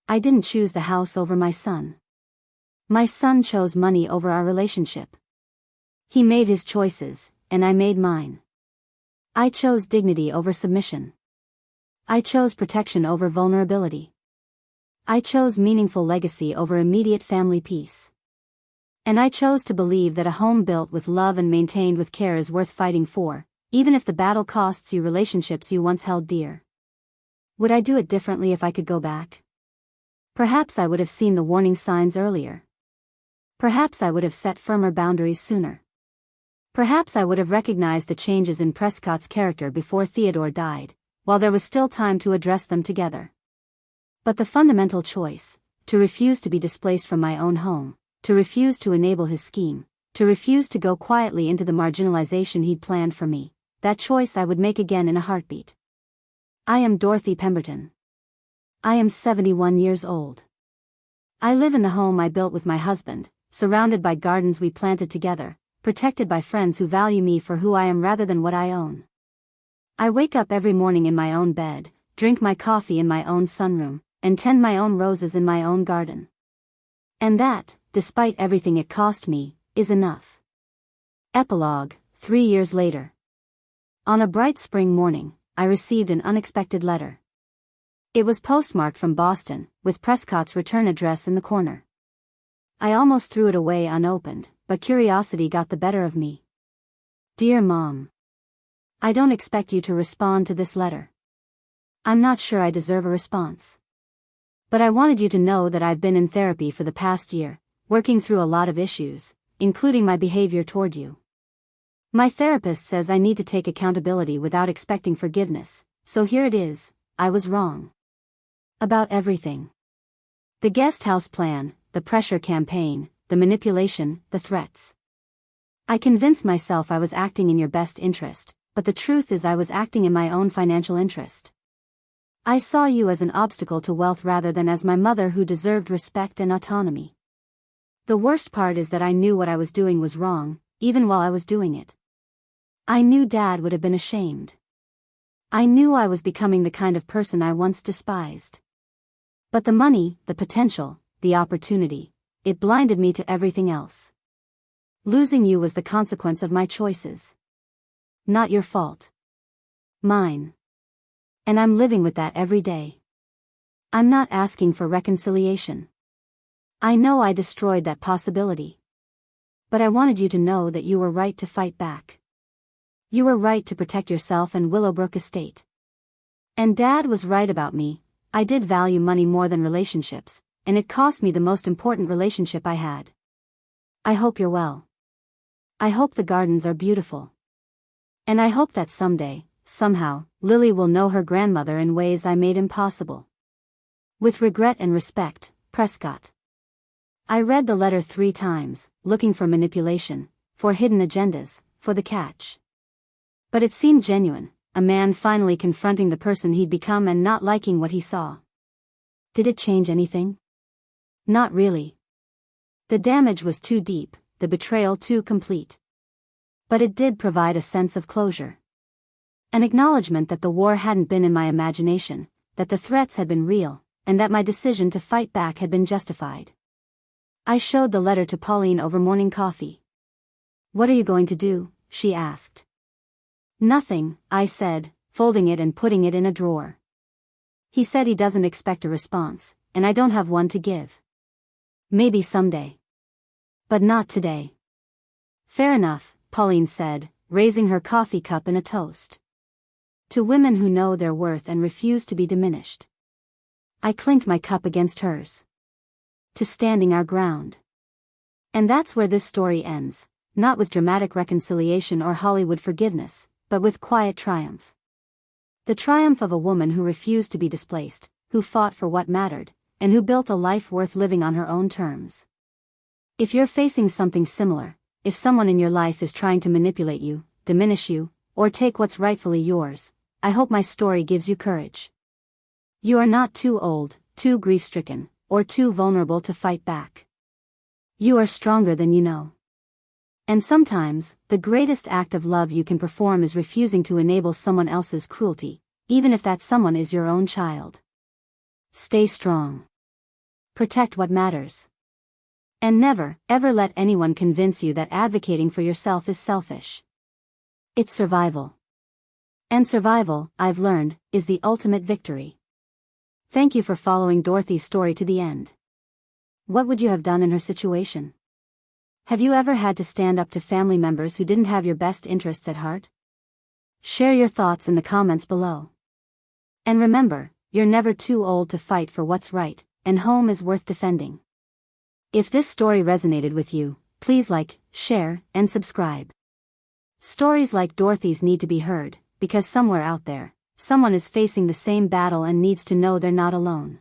I didn't choose the house over my son. My son chose money over our relationship. He made his choices, and I made mine. I chose dignity over submission. I chose protection over vulnerability. I chose meaningful legacy over immediate family peace. And I chose to believe that a home built with love and maintained with care is worth fighting for, even if the battle costs you relationships you once held dear. Would I do it differently if I could go back? Perhaps I would have seen the warning signs earlier. Perhaps I would have set firmer boundaries sooner. Perhaps I would have recognized the changes in Prescott's character before Theodore died, while there was still time to address them together. But the fundamental choice, to refuse to be displaced from my own home, to refuse to enable his scheme, to refuse to go quietly into the marginalization he'd planned for me, that choice I would make again in a heartbeat. I am Dorothy Pemberton. I am 71 years old. I live in the home I built with my husband, surrounded by gardens we planted together, protected by friends who value me for who I am rather than what I own. I wake up every morning in my own bed, drink my coffee in my own sunroom, and tend my own roses in my own garden. And that, despite everything it cost me, is enough. Epilogue, 3 years later. On a bright spring morning, I received an unexpected letter. It was postmarked from Boston, with Prescott's return address in the corner. I almost threw it away unopened, but curiosity got the better of me. Dear Mom. I don't expect you to respond to this letter. I'm not sure I deserve a response. But I wanted you to know that I've been in therapy for the past year, working through a lot of issues, including my behavior toward you. My therapist says I need to take accountability without expecting forgiveness, so here it is, I was wrong. About everything. The guest house plan, the pressure campaign, the manipulation, the threats. I convinced myself I was acting in your best interest, but the truth is I was acting in my own financial interest. I saw you as an obstacle to wealth rather than as my mother who deserved respect and autonomy. The worst part is that I knew what I was doing was wrong, even while I was doing it. I knew Dad would have been ashamed. I knew I was becoming the kind of person I once despised. But the money, the potential, the opportunity, it blinded me to everything else. Losing you was the consequence of my choices. Not your fault. Mine. And I'm living with that every day. I'm not asking for reconciliation. I know I destroyed that possibility. But I wanted you to know that you were right to fight back. You were right to protect yourself and Willowbrook Estate. And Dad was right about me. I did value money more than relationships, and it cost me the most important relationship I had. I hope you're well. I hope the gardens are beautiful. And I hope that someday, somehow, Lily will know her grandmother in ways I made impossible. With regret and respect, Prescott. I read the letter 3 times, looking for manipulation, for hidden agendas, for the catch. But it seemed genuine, a man finally confronting the person he'd become and not liking what he saw. Did it change anything? Not really. The damage was too deep, the betrayal too complete. But it did provide a sense of closure. An acknowledgement that the war hadn't been in my imagination, that the threats had been real, and that my decision to fight back had been justified. I showed the letter to Pauline over morning coffee. "What are you going to do?" she asked. "Nothing," I said, folding it and putting it in a drawer. He said he doesn't expect a response, and I don't have one to give. Maybe someday. But not today. "Fair enough," Pauline said, raising her coffee cup in a toast. To women who know their worth and refuse to be diminished. I clinked my cup against hers. To standing our ground. And that's where this story ends, not with dramatic reconciliation or Hollywood forgiveness, but with quiet triumph. The triumph of a woman who refused to be displaced, who fought for what mattered, and who built a life worth living on her own terms. If you're facing something similar, if someone in your life is trying to manipulate you, diminish you, or take what's rightfully yours, I hope my story gives you courage. You are not too old, too grief-stricken, or too vulnerable to fight back. You are stronger than you know. And sometimes, the greatest act of love you can perform is refusing to enable someone else's cruelty, even if that someone is your own child. Stay strong. Protect what matters. And never, ever let anyone convince you that advocating for yourself is selfish. It's survival. And survival, I've learned, is the ultimate victory. Thank you for following Dorothy's story to the end. What would you have done in her situation? Have you ever had to stand up to family members who didn't have your best interests at heart? Share your thoughts in the comments below. And remember, you're never too old to fight for what's right, and home is worth defending. If this story resonated with you, please like, share, and subscribe. Stories like Dorothy's need to be heard, because somewhere out there, someone is facing the same battle and needs to know they're not alone.